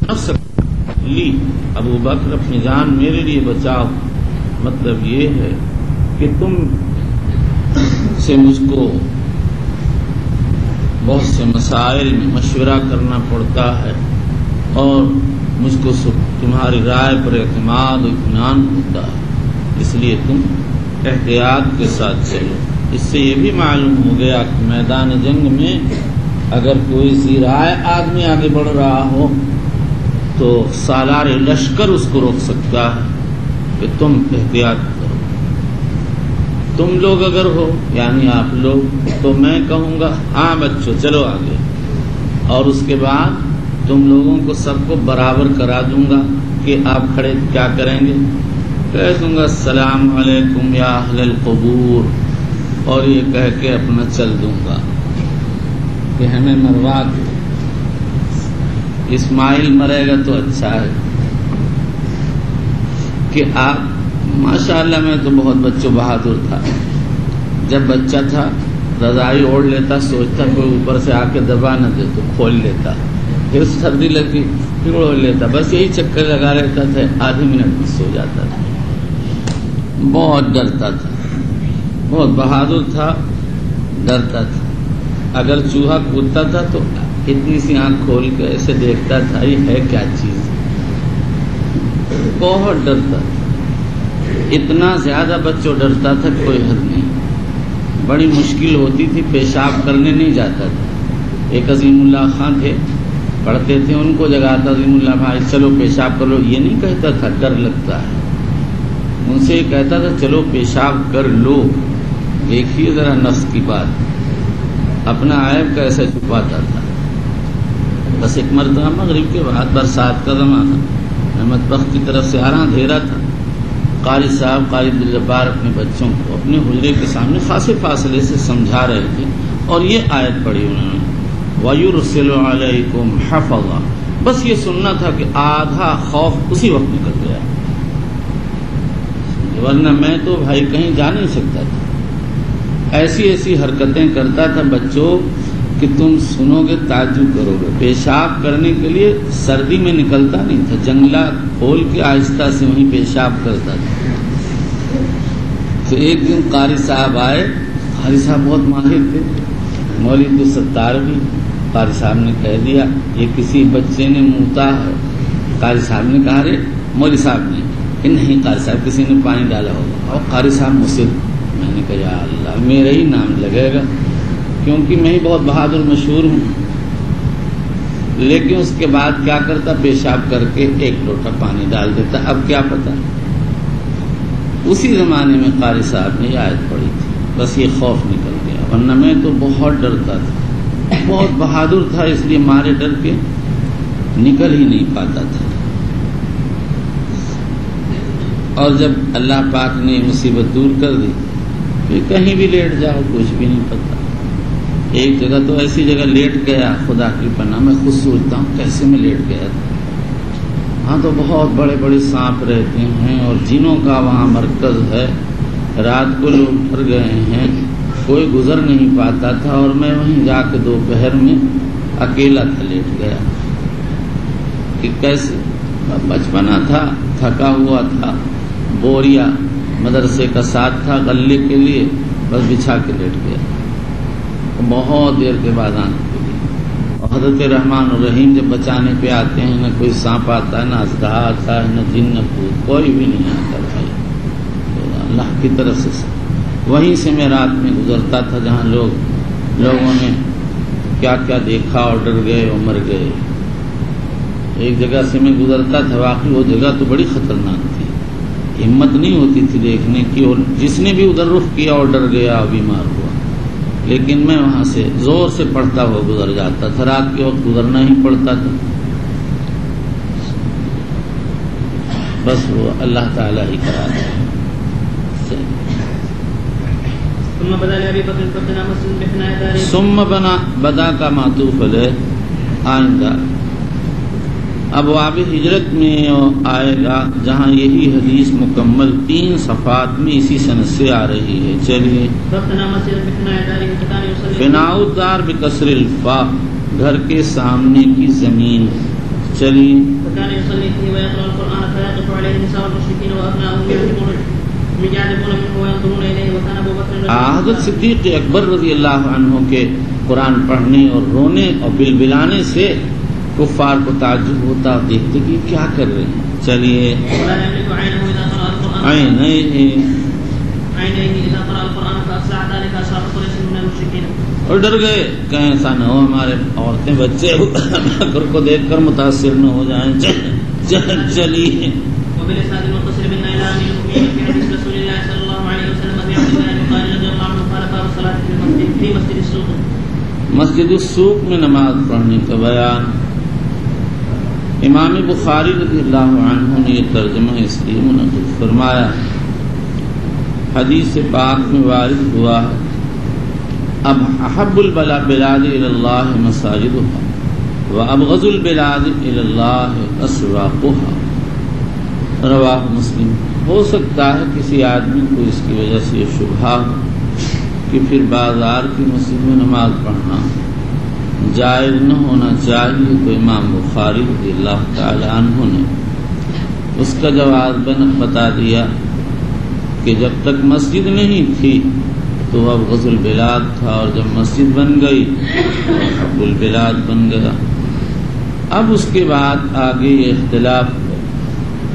نفس لی ابو بکر اپنی جان میرے لیے بچاؤ، مطلب یہ ہے کہ تم سے مجھ کو بہت سے مسائل میں مشورہ کرنا پڑتا ہے اور مجھ کو تمہاری رائے پر اعتماد و اطمینان ہوتا ہے، اس لیے تم احتیاط کے ساتھ چلو۔ اس سے یہ بھی معلوم ہو گیا کہ میدان جنگ میں اگر کوئی سی رائے آدمی آگے بڑھ رہا ہو تو سالار لشکر اس کو روک سکتا ہے کہ تم احتیاط کرو۔ تم لوگ اگر ہو یعنی آپ لوگ تو میں کہوں گا ہاں بچوں چلو آگے، اور اس کے بعد تم لوگوں کو سب کو برابر کرا دوں گا کہ آپ کھڑے کیا کریں گے، کہہ دوں گا السلام علیکم یا اہل القبور، اور یہ کہہ کے اپنا چل دوں گا کہ ہمیں مروا دو۔ اسماعیل مرے گا تو اچھا ہے کہ آپ ماشاءاللہ میں تو بہت بچوں بہادر تھا، جب بچہ تھا رضائی اوڑھ لیتا، سوچتا کوئی اوپر سے آ کے دبا نہ دے تو کھول لیتا، پھر سردی لگتی پھر اوڑھ لیتا، بس یہی چکر لگا رہتا تھا، آدھی منٹ میں سو جاتا تھا۔ بہت ڈرتا تھا، بہت بہادر تھا، ڈرتا تھا، اگر چوہا کودتا تھا تو اتنی سی آنکھ کھول کے ایسے دیکھتا تھا یہ ہے کیا چیز، بہت ڈرتا تھا، اتنا زیادہ بچوں ڈرتا تھا کوئی حد نہیں، بڑی مشکل ہوتی تھی، پیشاب کرنے نہیں جاتا تھا۔ ایک عظیم اللہ خان تھے، پڑھتے تھے، ان کو جگاتا عظیم اللہ بھائی چلو پیشاب کر لو، یہ نہیں کہتا تھا ڈر لگتا ہے، ان سے یہ کہتا تھا چلو پیشاب کر لو۔ دیکھیے ذرا نفس کی بات، اپنا عیب کیسے چھپاتا تھا۔ بس ایک مرتبہ مغرب کے بعد برسات کا زمانہ، میں مطبخ کی طرف سے آ رہا، اندھیرا تھا، قاری صاحب قاری عبدالجبار اپنے بچوں کو اپنے حجرے کے سامنے خاصے فاصلے سے سمجھا رہے تھے، اور یہ آیت پڑھی انہوں نے وَيُرْسِلُ عَلَيْكُمْ حَفَظًا، بس یہ سننا تھا کہ آدھا خوف اسی وقت نکل گیا، ورنہ میں تو بھائی کہیں جا نہیں سکتا تھا، ایسی ایسی حرکتیں کرتا تھا بچوں کہ تم سنو گے تعجب کرو گے۔ پیشاب کرنے کے لیے سردی میں نکلتا نہیں تھا، جنگلہ کھول کے آہستہ سے وہیں پیشاب کرتا تھا۔ تو ایک دن قاری صاحب آئے، قاری صاحب بہت ماہر تھے، مولوی عبدالستار بھی، قاری صاحب نے کہہ دیا یہ کسی بچے نے موتا ہے، قاری صاحب نے کہا رے مولوی صاحب نے کہ نہیں قاری صاحب کسی نے پانی ڈالا ہوگا، اور قاری صاحب مصر، میں نے کہا یا اللہ میرا ہی نام لگے گا کیونکہ میں ہی بہت بہادر مشہور ہوں، لیکن اس کے بعد کیا کرتا پیشاب کر کے ایک لوٹا پانی ڈال دیتا، اب کیا پتا۔ اسی زمانے میں قاری صاحب نے یہ آیت پڑھی تھی، بس یہ خوف نکل گیا، ورنہ میں تو بہت ڈرتا تھا، بہت بہادر تھا، اس لیے مارے ڈر کے نکل ہی نہیں پاتا تھا۔ اور جب اللہ پاک نے مصیبت دور کر دی پھر کہیں بھی لیٹ جاؤ کچھ بھی نہیں پتا۔ ایک جگہ تو ایسی جگہ لیٹ گیا، خدا کی پناہ میں خود سوچتا ہوں کیسے میں لیٹ گیا تھا، وہاں تو بہت بڑے بڑے سانپ رہتے ہیں اور جنوں کا وہاں مرکز ہے، رات کو لوگ ڈر گئے ہیں، کوئی گزر نہیں پاتا تھا، اور میں وہیں جا کے دوپہر میں اکیلا تھا، لیٹ گیا کہ کیسے، بچپنا تھا، تھکا ہوا تھا، بوریا مدرسے کا ساتھ تھا غلے کے لیے، بس بچھا کے لیٹ گیا، بہت دیر کے بعد آنے کے لیے۔ اور حضرت رحمان الرحیم جب بچانے پہ آتے ہیں، نہ کوئی سانپ آتا ہے، نہ اژدہا آتا ہے، نہ جن نہ بھوت، کوئی بھی نہیں آتا بھائی، تو اللہ کی طرف سے وہیں سے میں رات میں گزرتا تھا جہاں لوگوں نے کیا کیا دیکھا اور ڈر گئے اور مر گئے۔ ایک جگہ سے میں گزرتا تھا، واقعی وہ جگہ تو بڑی خطرناک تھی، ہمت نہیں ہوتی تھی دیکھنے کی، اور جس نے بھی ادھر رخ کیا اور ڈر گیا اور بیمار ہوا، لیکن میں وہاں سے زور سے پڑھتا ہوا گزر جاتا تھا، رات کے وقت گزرنا ہی پڑتا تھا، بس وہ اللہ تعالیٰ ہی کرا دے۔ ثم بدا کا معطوف ہے آئندہ ابواب ہجرت میں آئے گا، جہاں یہی حدیث مکمل 3 صفحات میں اسی سند سے آ رہی ہے۔ چلیے، فناء الدار بکسر الفاء، گھر کے سامنے کی زمین، چلیے. فكان يصلي فيه ويقرأ القرآن فيقف عليه نساء المشركين وأبناؤهم يعجبون منه وينظرون إليه وكان أبو بكر حضرت صدیق اکبر رضی اللہ عنہ کے قرآن پڑھنے اور رونے اور بلبلانے سے کفار کو تعجب ہوتا، دیکھتے کہ کیا کر رہے ہیں. چلیے. اور ڈر گئے، کہیں ایسا نہ ہو ہمارے عورتیں بچے اکبر کو دیکھ کر متاثر نہ ہو جائیں. چلیے. مسجد السوق میں نماز پڑھنے کا بیان. امام بخاری رضی اللہ عنہ نے یہ ترجمہ اس لیے منعقد فرمایا، حدیث پاک میں وارد ہوا ہے اب احب البلاد الی اللہ مساجدها وابغض البلاد الی اللہ اسواقها. رواہ مسلم. ہو سکتا ہے کسی آدمی کو اس کی وجہ سے یہ شبہہ ہو کہ پھر بازار کی مسجد میں نماز پڑھنا جائز نہ ہونا چاہیے، تو امام بخاری رضی اللہ تعالی عنہ نے اس کا جواب بتا دیا کہ جب تک مسجد نہیں تھی تو اب غزل البلاد تھا، اور جب مسجد بن گئی تو حب البلاد بن گیا. اب اس کے بعد آگے یہ اختلاف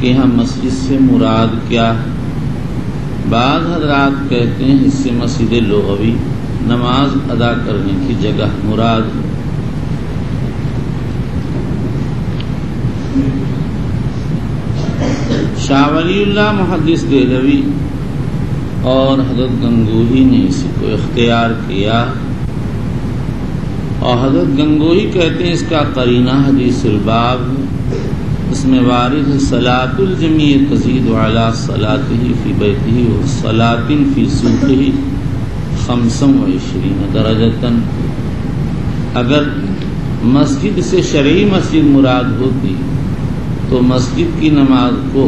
کہ ہم مسجد سے مراد کیا. بعض حضرات کہتے ہیں اس سے مسجد لغوی نماز ادا کرنے کی جگہ مراد. شاہ ولی اللہ محدث دہلوی اور حضرت گنگوہی نے اسی کو اختیار کیا، اور حضرت گنگوہی کہتے ہیں اس کا قرینہ حدیث الباب ہے، اس میں وارد ہے صلاۃ الجمیع تزید علی صلاتہ فی بیتہ وصلاۃ فی سوقہ 25 درجۃ. اگر مسجد سے شرعی مسجد مراد ہوتی تو مسجد کی نماز کو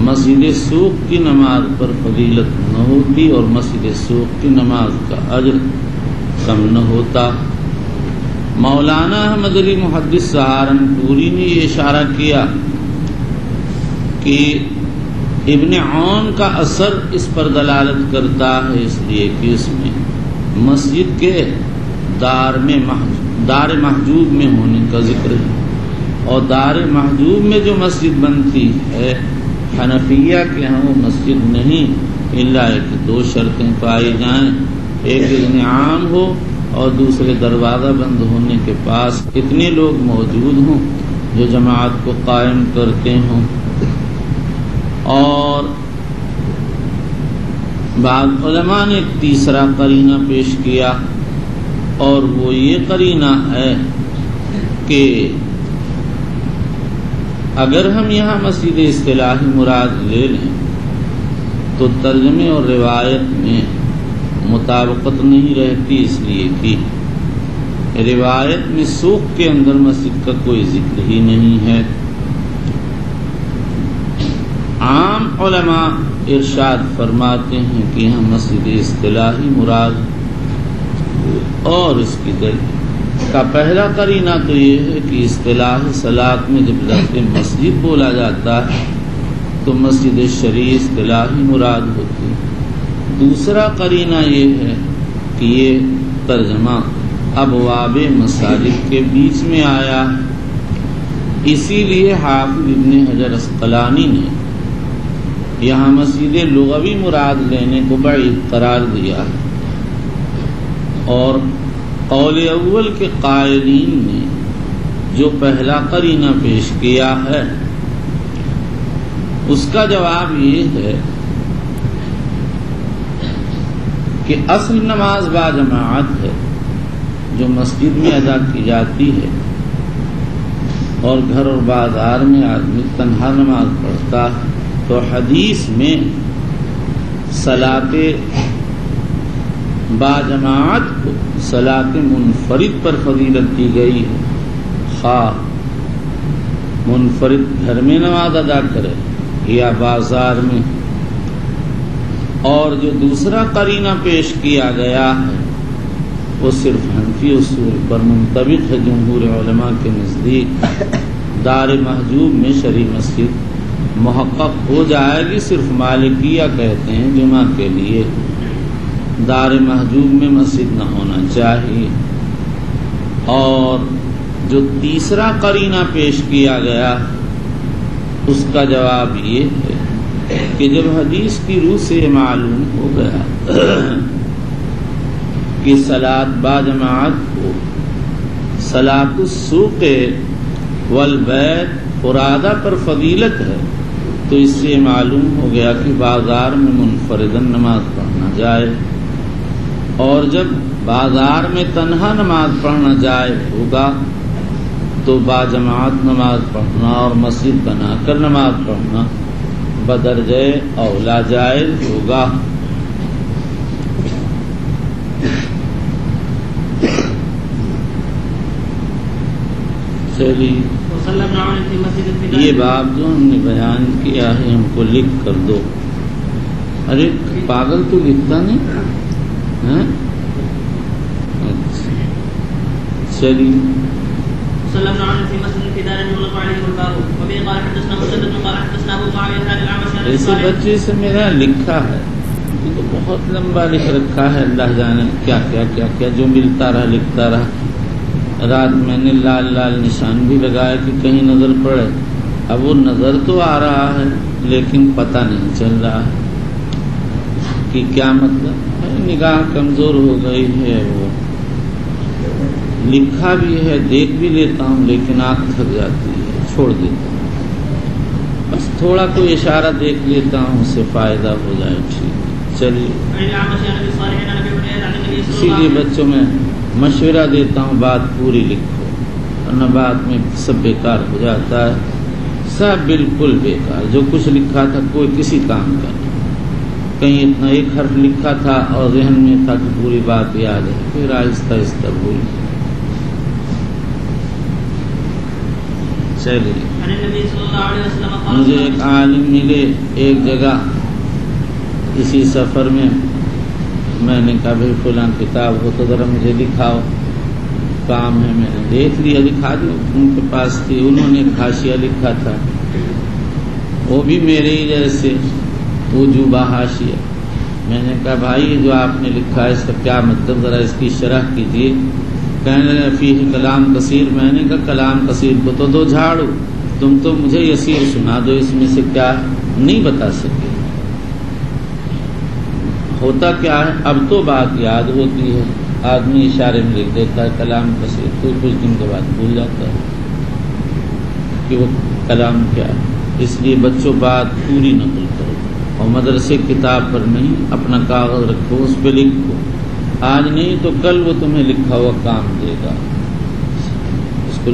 مسجد سوق کی نماز پر فضیلت نہ ہوتی اور مسجد سوق کی نماز کا اجر کم نہ ہوتا. مولانا احمد علی محدث سہارنپوری نے یہ اشارہ کیا کہ ابن عون کا اثر اس پر دلالت کرتا ہے، اس لیے کہ اس میں مسجد کے دار محجوب میں ہونے کا ذکر ہے، اور دار محجوب میں جو مسجد بنتی ہے حنفیہ کے ہاں وہ مسجد نہیں الا کہ 2 شرطیں پائی جائیں، ایک اذن عام ہو اور دوسرے دروازہ بند ہونے کے پاس اتنے لوگ موجود ہوں جو جماعت کو قائم کرتے ہوں. اور بعض علماء نے ایک تیسرا قرینہ پیش کیا، اور وہ یہ قرینہ ہے کہ اگر ہم یہاں مسجد اصطلاحی مراد لے لیں تو ترجمے اور روایت میں مطابقت نہیں رہتی، اس لیے کہ روایت میں سوق کے اندر مسجد کا کوئی ذکر ہی نہیں ہے. عام علماء ارشاد فرماتے ہیں کہ یہاں مسجد اصطلاحی مراد، اور اس کی دلیل کا پہلا قرینہ تو یہ ہے کہ اصطلاح صلاۃ میں جب لفظ مسجد بولا جاتا ہے تو مسجد شرعی اصطلاحی مراد ہوتی ہے. دوسرا قرینہ یہ ہے کہ یہ ترجمہ ابواب مساجد کے بیچ میں آیا، اسی لیے حافظ ابن حجر اسقلانی نے یہاں مسجد لغوی مراد لینے کو بعید قرار دیا ہے. اور قول اول کے قائلین نے جو پہلا قرینہ پیش کیا ہے اس کا جواب یہ ہے کہ اصل نماز با جماعت ہے جو مسجد میں ادا کی جاتی ہے، اور گھر اور بازار میں آدمی تنہا نماز پڑھتا ہے. تو حدیث میں صلاۃ با جماعت کو صلاۃ منفرد پر فضیلت دی گئی ہے، خواہ منفرد گھر میں نماز ادا کرے یا بازار میں. اور جو دوسرا قرینہ پیش کیا گیا ہے وہ صرف حنفی اصول پر منطبق ہے. جمہور علماء کے نزدیک دار محجوب میں شرعی مسجد محقق ہو جائے گی، صرف مالکیہ کہتے ہیں جمعہ کے لیے دار محجوب میں مسجد نہ ہونا چاہیے۔ اور جو تیسرا قرینہ پیش کیا گیا اس کا جواب یہ ہے کہ جب حدیث کی روح سے معلوم ہو گیا کہ صلاۃ با جماعت کو صلاۃ السوق والبیت فرادہ پر فضیلت ہے، تو اس سے معلوم ہو گیا کہ بازار میں منفردن نماز پڑھنا جائے، اور جب بازار میں تنہا نماز پڑھنا جائز ہوگا تو با جماعت نماز پڑھنا اور مسجد بنا کر نماز پڑھنا بدرجہ اولا جائز ہوگا۔ چلیے یہ بات جو ہم نے بیان کیا ہے ہم کو لکھ کر دو۔ ارے پاگل تو لکھتا نہیں، چلیے ایسے بچے سے میرا لکھا ہے تو بہت لمبا لکھ رکھا ہے، اللہ جانے کیا کیا کیا کیا جو ملتا رہا لکھتا رہا۔ رات میں نے لال لال نشان بھی لگایا کہ کہیں نظر پڑے، اب وہ نظر تو آ رہا ہے لیکن پتہ نہیں چل رہا ہے کہ کیا مطلب، نگاہ کمزور ہو گئی ہے، وہ لکھا بھی ہے دیکھ بھی لیتا ہوں لیکن آنکھ تھک جاتی ہے چھوڑ دیتا ہوں، بس تھوڑا کوئی اشارہ دیکھ لیتا ہوں اس سے فائدہ ہو جائے۔ ٹھیک چلیے، اسی لیے بچوں میں مشورہ دیتا ہوں بات پوری لکھو، ورنہ بعد میں سب بیکار ہو جاتا ہے، سب بالکل بیکار۔ جو کچھ لکھا تھا کوئی کسی کام کا نہیں، کہیں اتنا ایک حرف لکھا تھا اور ذہن میں تھا کہ پوری بات یاد ہے، پھر آہستہ آہستہ بھول۔ چلیے، مجھے ایک عالم ملے ایک جگہ اسی سفر میں نے کہا بھائی فلاں کتاب ہو تو ذرا مجھے دکھاؤ، کام ہے، میں نے دیکھ لیا دکھا دی، ان کے پاس تھی، انہوں نے حاشیہ لکھا تھا وہ بھی میرے ہی جیسے وجوبہ حاشیہ۔ میں نے کہا بھائی یہ جو آپ نے لکھا ہے اس کا کیا مطلب، ذرا اس کی شرح کیجیے۔ کہنے لگے فیہ کلام کثیر۔ میں نے کہا کلام کثیر کو تو دو جھاڑو، تم تو مجھے یسیر سنا دو، اس میں سے کیا نہیں بتا سکے۔ ہوتا کیا ہے، اب تو بات یاد ہوتی ہے، آدمی اشارے میں لکھ دیتا ہے کلام کثیر، تو کچھ دن کے بعد بھول جاتا ہے کہ وہ کلام کیا ہے۔ اس لیے بچوں بات پوری نقل کرو، اور مدرسے کتاب پر نہیں، اپنا کاغذ رکھو اس پہ لکھو، آج نہیں تو کل وہ تمہیں لکھا ہوا کام دے گا، اس کو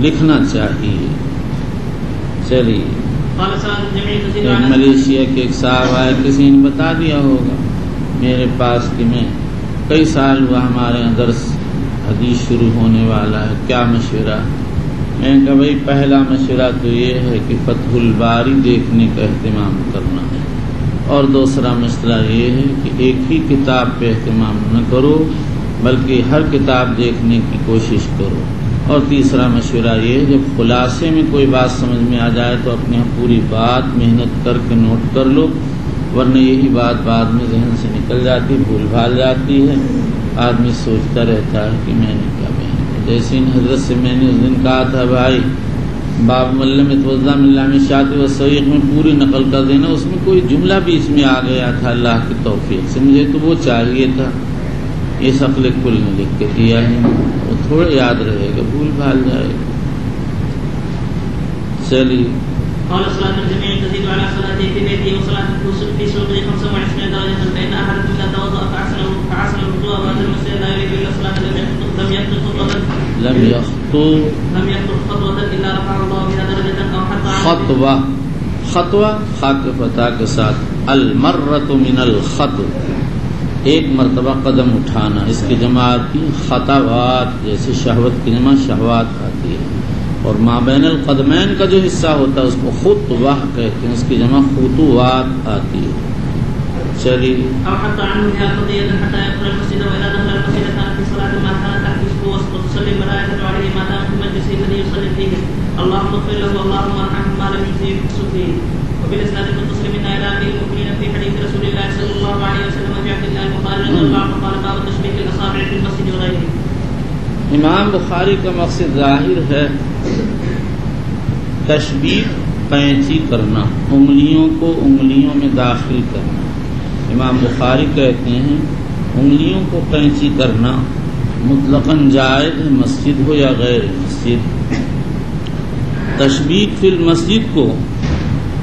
لکھنا چاہیے۔ چلیے، ملیشیا کے ایک صاحب آئے، کسی نے بتا دیا ہوگا میرے پاس کہ میں کئی سال ہوا ہمارے یہاں درس حدیث شروع ہونے والا ہے، کیا مشورہ؟ میں نے کہا بھائی پہلا مشورہ تو یہ ہے کہ فتح الباری دیکھنے کا اہتمام کرنا ہے، اور دوسرا مسئلہ یہ ہے کہ ایک ہی کتاب پہ اہتمام نہ کرو بلکہ ہر کتاب دیکھنے کی کوشش کرو، اور تیسرا مشورہ یہ ہے جب خلاصے میں کوئی بات سمجھ میں آ جائے تو اپنے پوری بات محنت کر کے نوٹ کر لو، ورنہ یہی بات بعد میں ذہن سے نکل جاتی، بھول بھال جاتی ہے، آدمی سوچتا رہتا ہے کہ میں نے کیا بیان کیا۔ جیسے ان حضرت سے میں نے اس دن کہا تھا بھائی باب ملم توضع من لام الشاۃ والسویق میں پوری نقل کر دینا، اس میں کوئی جملہ بیچ میں آ گیا تھا اللہ کی توفیق سے، مجھے تو وہ چاہیے تھا، یہ شکل کل نے لکھ کے دیا ہے، وہ تھوڑا یاد رہے گا، بھول بھال جائے گا۔ چلیے، قال صلاة الجميع تزيد على صلاته في بيته وصلاة في سوقه 25 درجة، فإن أحدكم إذا توضأ فعسل الوضوء وأتى المسجد لا يريد إلا الصلاة لم يخطو خطوة إلا رفع الله بها درجة أو حتى خطوہ خا کے فتح کے ساتھ، المرۃ من الخطو، ایک مرتبہ قدم اٹھانا، اس کی جمع آتی خطوات، جیسے شہوت کی جمع شہوات آتی ہے، اور ما بین القدمین کا جو حصہ ہوتا ہے اس کو خطوہ کہتے ہیں، اس کی جمع خطوات آتی ہے۔ چلیے، مجلسه الذي يصلي فيه اللهم اغفر له اللهم ارحمه ما لم يصب فيه. وفي الاسناد المتصل منا الى امير المؤمنين في حديث رسول الله صلى الله عليه وسلم في عبد الله البخاري رضي الله عنه قال باب تشبيك الاصابع في المسجد وغيره. امام بخاری کا مقصد ظاہر ہے تشبیہ قینچی کرنا، انگلیوں کو انگلیوں میں داخل کرنا. امام بخاری کہتے ہیں انگلیوں کو قینچی کرنا مطلقاً جائز ہے، مسجد ہو یا غیر مسجد. تشبیہ فی المسجد کو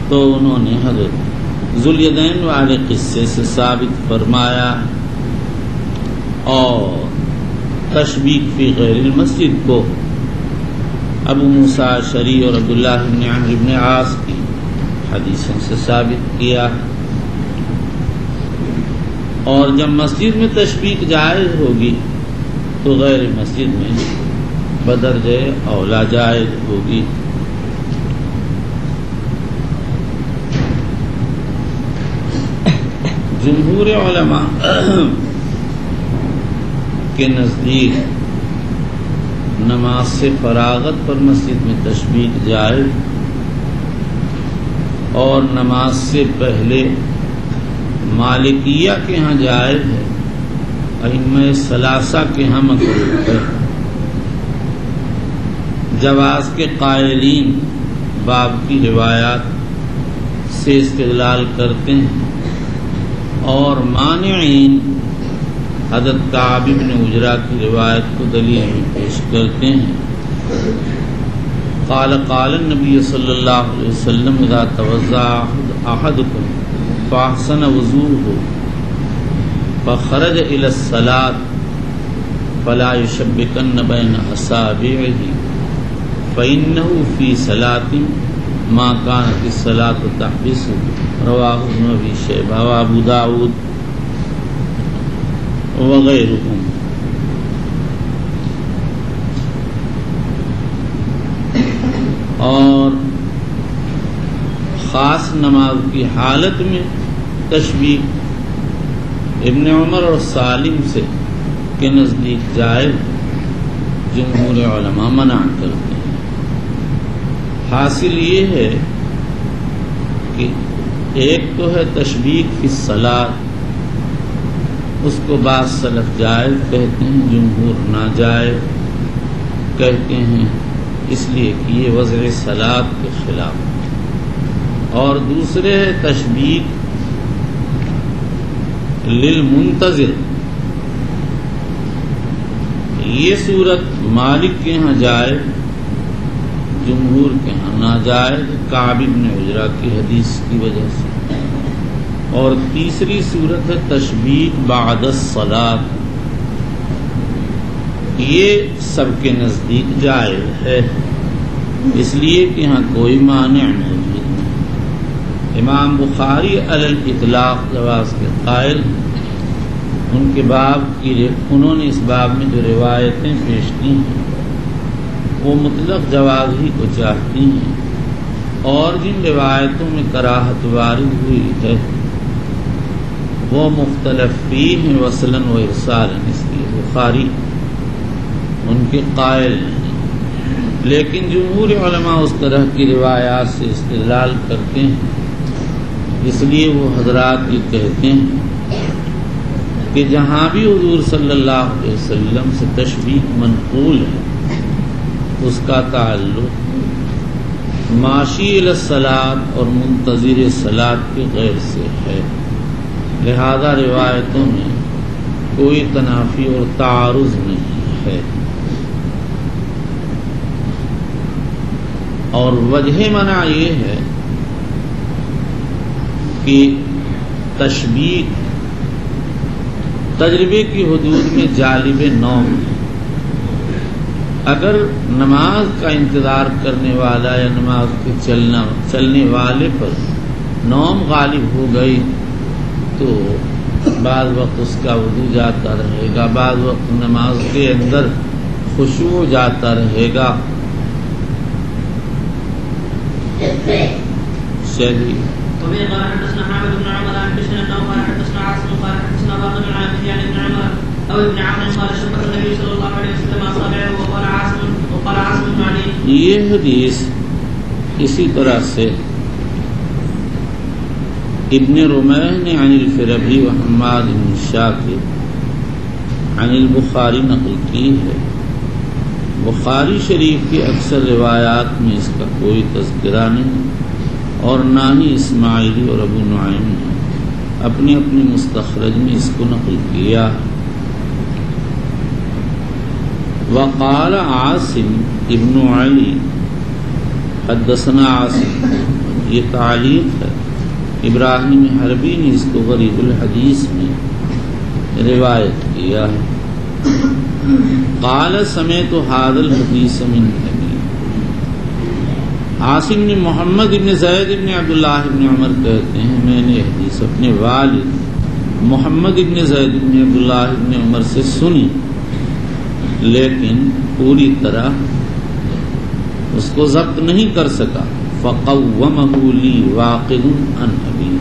تو انہوں نے حضرت ذوالیدین والے قصے سے ثابت فرمایا، اور تشبیہ فی غیر المسجد کو ابو موسیٰ اشعری اور عبداللہ بن عمرو بن عاص کی حدیثوں سے ثابت کیا. اور جب مسجد میں تشبیہ جائز ہوگی تو غیر مسجد میں بدرجہ اولا جائز ہوگی. جمہور علماء کے نزدیک نماز سے فراغت پر مسجد میں تشبیہ جائز، اور نماز سے پہلے مالکیہ کے ہاں جائز ہے، ائمہ ثلاثہ کے ہاں مکروہ ہے. جواز کے قائلین باب کی روایات سے استدلال کرتے ہیں، اور مانعین حضرت کعب بن عجرہ کی روایت کو دلیل میں پیش کرتے ہیں. قال النبی صلی اللہ علیہ وسلم اذا توضأ احدکم فاحسن وضوءه فخرج الى الصلاة فلا يشبكن بين اصابعه فانه في صلاة ما كانت الصلاة تحبسه. رواه ابن ابی شیبہ وابو داود وغیرہم. اور خاص نماز کی حالت میں تشبیہ ابن عمر اور سالم سے کے نزدیک جائز، جمہور علماء منع کرتے ہیں. حاصل یہ ہے کہ ایک تو ہے تشبیہ فی الصلاۃ، اس کو بعض سلف جائز کہتے ہیں، جمہور ناجائز کہتے ہیں، اس لیے کہ یہ وضع صلاۃ کے خلاف. اور دوسرے ہے تشبیہ للمنتظر، یہ صورت مالک کے ہاں جائز، جمہور کے ہاں ناجائز، کعب بن عجرہ کی حدیث کی وجہ سے. اور تیسری صورت ہے تشبیہ بعد الصلاۃ، یہ سب کے نزدیک جائز ہے، اس لیے کہ یہاں کوئی مانع موجود نہیں. امام بخاری علی الاطلاق جواز کے قائل، ان کے باب کی انہوں نے اس باب میں جو روایتیں پیش کی ہیں وہ مطلق جواز ہی کو چاہتی ہیں، اور جن روایتوں میں کراہت وارد ہوئی ہے وہ مختلف فی ہیں وصلاً و ارسالاً، اس لیے بخاری ان کے قائل نہیں. لیکن جمہور علماء اس طرح کی روایات سے استدلال کرتے ہیں، اس لیے وہ حضرات یہ کہتے ہیں کہ جہاں بھی حضور صلی اللہ علیہ وسلم سے تشبیہ منقول ہے اس کا تعلق ماشی الی الصلاۃ اور منتظر صلاۃ کے غیر سے ہے. لہذا روایتوں میں کوئی تنافی اور تعارض نہیں ہے. اور وجہ منع یہ ہے کہ تشبیہ تجربے کی حدود میں جالب نوم ہے. اگر نماز کا انتظار کرنے والا یا نماز کے چلنے والے پر نوم غالب ہو گئی تو بعض وقت اس کا وضو جاتا رہے گا، بعض وقت نماز کے اندر خشوع جاتا رہے گا. صحیح. وبه قال حدثنا حامد بن عمر عن بشر انه قال حدثنا عاصم قال حدثنا باطن عن ابي عن ابن عمر او ابن عمرو قال شبه النبي صلى الله عليه وسلم اصابعه وقال عاصم وقال عاصم بن علي. یہ حدیث اسی طرح سے ابن رمیح نے عن الفربی و حماد بن شاکر عن البخاری نقل کی ہے. بخاری شریف کی اکثر روایات میں اس کا کوئی تذکرہ نہیں اور نہ ہی اسماعیلی اور ابو نعیم نے اپنی اپنی مستخرج میں اس کو نقل کیا. وقال عاصم ابن علی حدثنا عاصم، یہ تعلیق ہے. ابراہیم حربی نے اس کو غریب الحدیث میں روایت کیا ہے. قال سمعت هذا الحديث من ابي. عاصم نے محمد ابن زید ابن عبداللہ ابن عمر کہتے ہیں میں نے حدیث اپنے والد محمد ابن زید ابن عبداللہ ابن عمر سے سنی، لیکن پوری طرح اس کو ضبط نہیں کر سکا. فقومه لي واقد عن ابي.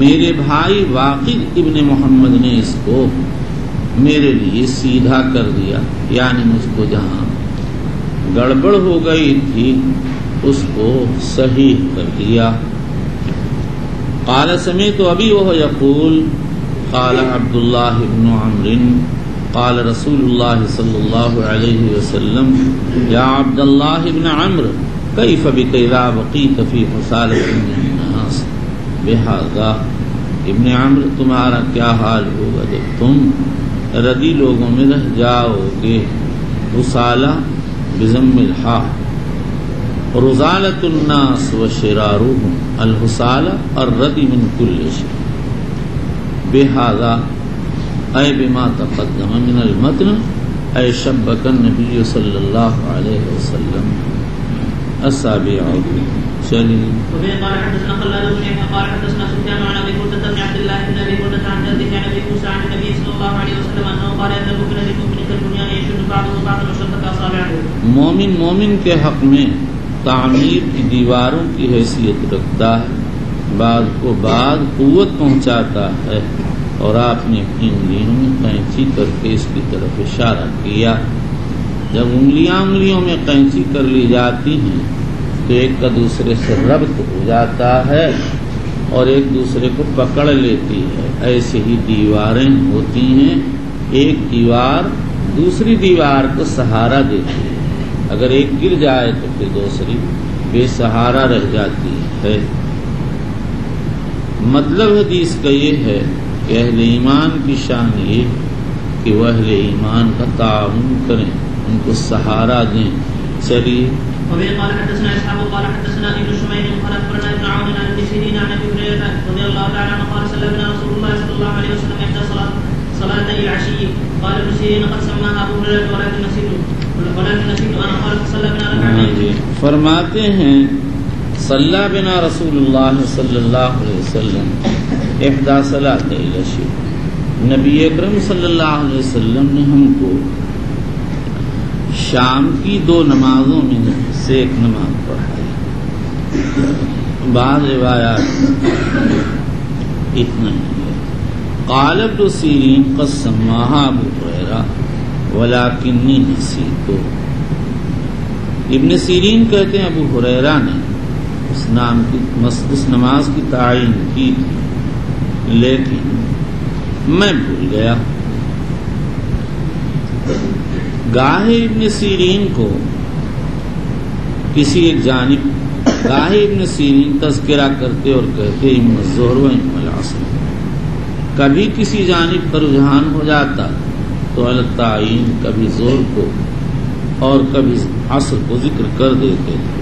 میرے بھائی واقد ابن محمد نے اس کو میرے لیے سیدھا کر دیا، یعنی مجھ کو جہاں گڑبڑ ہو گئی تھی اس کو صحیح کر دیا. قال سمعت ابی وهو يقول قال عبد الله بن عمرو قال رسول الله صلی اللہ علیہ وسلم یا عبد اللہ بن عمرو کیف بک اذا بقیت فی حصالة من الناس. بہذا ابن عمرو تمہارا کیا حال ہوگا جب تم ردی لوگوں میں رہ جاؤ گے. حصالہ بضم الحاء، رزالۃ الناس وشرارهم الحصالہ الردی من كل شيء. بہذا اے بما تقدم من المتن اے شبک النبی صلی اللہ علیہ وسلم السابع. چلیے. وبه قال حدثنا خلاد بن يحيى قال حدثنا سفيان عن ابي بردة بن عبد الله بن ابي بردة عن جده عن ابي موسى عن النبي صلى الله عليه وسلم انه قال ان المؤمن للمؤمن كالبنيان يشد بعضه بعضا وشبك اصابعه. مومن کے حق میں تعمیر کی دیواروں کی حیثیت رکھتا ہے، بعض کو بعض قوت پہنچاتا ہے. اور آپ نے اپنی انگلیوں میں قینچی کر کے اس کی طرف اشارہ کیا. جب انگلیوں میں قینچی کر لی جاتی ہیں تو ایک کا دوسرے سے ربط ہو جاتا ہے اور ایک دوسرے کو پکڑ لیتی ہے. ایسے ہی دیواریں ہوتی ہیں، ایک دیوار دوسری دیوار کو سہارا دیتی ہے. اگر ایک گر جائے تو پھر دوسری بے سہارا رہ جاتی ہے. مطلب حدیث کا یہ ہے کہ اہل ایمان کی شان یہ کہ وہ اہل ایمان کا تعاون کریں، ان کو سہارا دیں. چلیے. وبه قال حدثنا اسحاق قال حدثنا ابن شميل قال اخبرنا ابن عون عن ابن سيرين عن ابي هريره رضي الله تعالى عنه قال صلى بنا رسول الله صلى الله عليه وسلم احدى صلاه العشي. قال ابن سيرين قد سماها ابو هريره ولكن نسيت انا قال صلى بنا ركعتين. فرماتے ہیں صلی بنا رسول اللہ صلی اللہ علیہ وسلم احدى صلاة العشی. نبی اکرم صلی اللہ علیہ وسلم نے ہم کو شام کی 2 نمازوں میں سے ایک نماز پڑھائی. بعض روایات اتنا ہی ہے. قال ابن سیرین قد سماها ابو ہریرہ ولکنی نسیت. ابن سیرین کہتے ہیں ابو ہریرہ نے اس نماز کی تعین کی تھی لیکن میں بھول گیا. گاہے ابن سیرین کو کسی ایک جانب گاہے ابن سیرین تذکرہ کرتے اور کہتے اما الظہر و اما العصر. کبھی کسی جانب پر رجحان ہو جاتا تو التعین کبھی ظہر کو اور کبھی عصر کو ذکر کر دیتے تھے.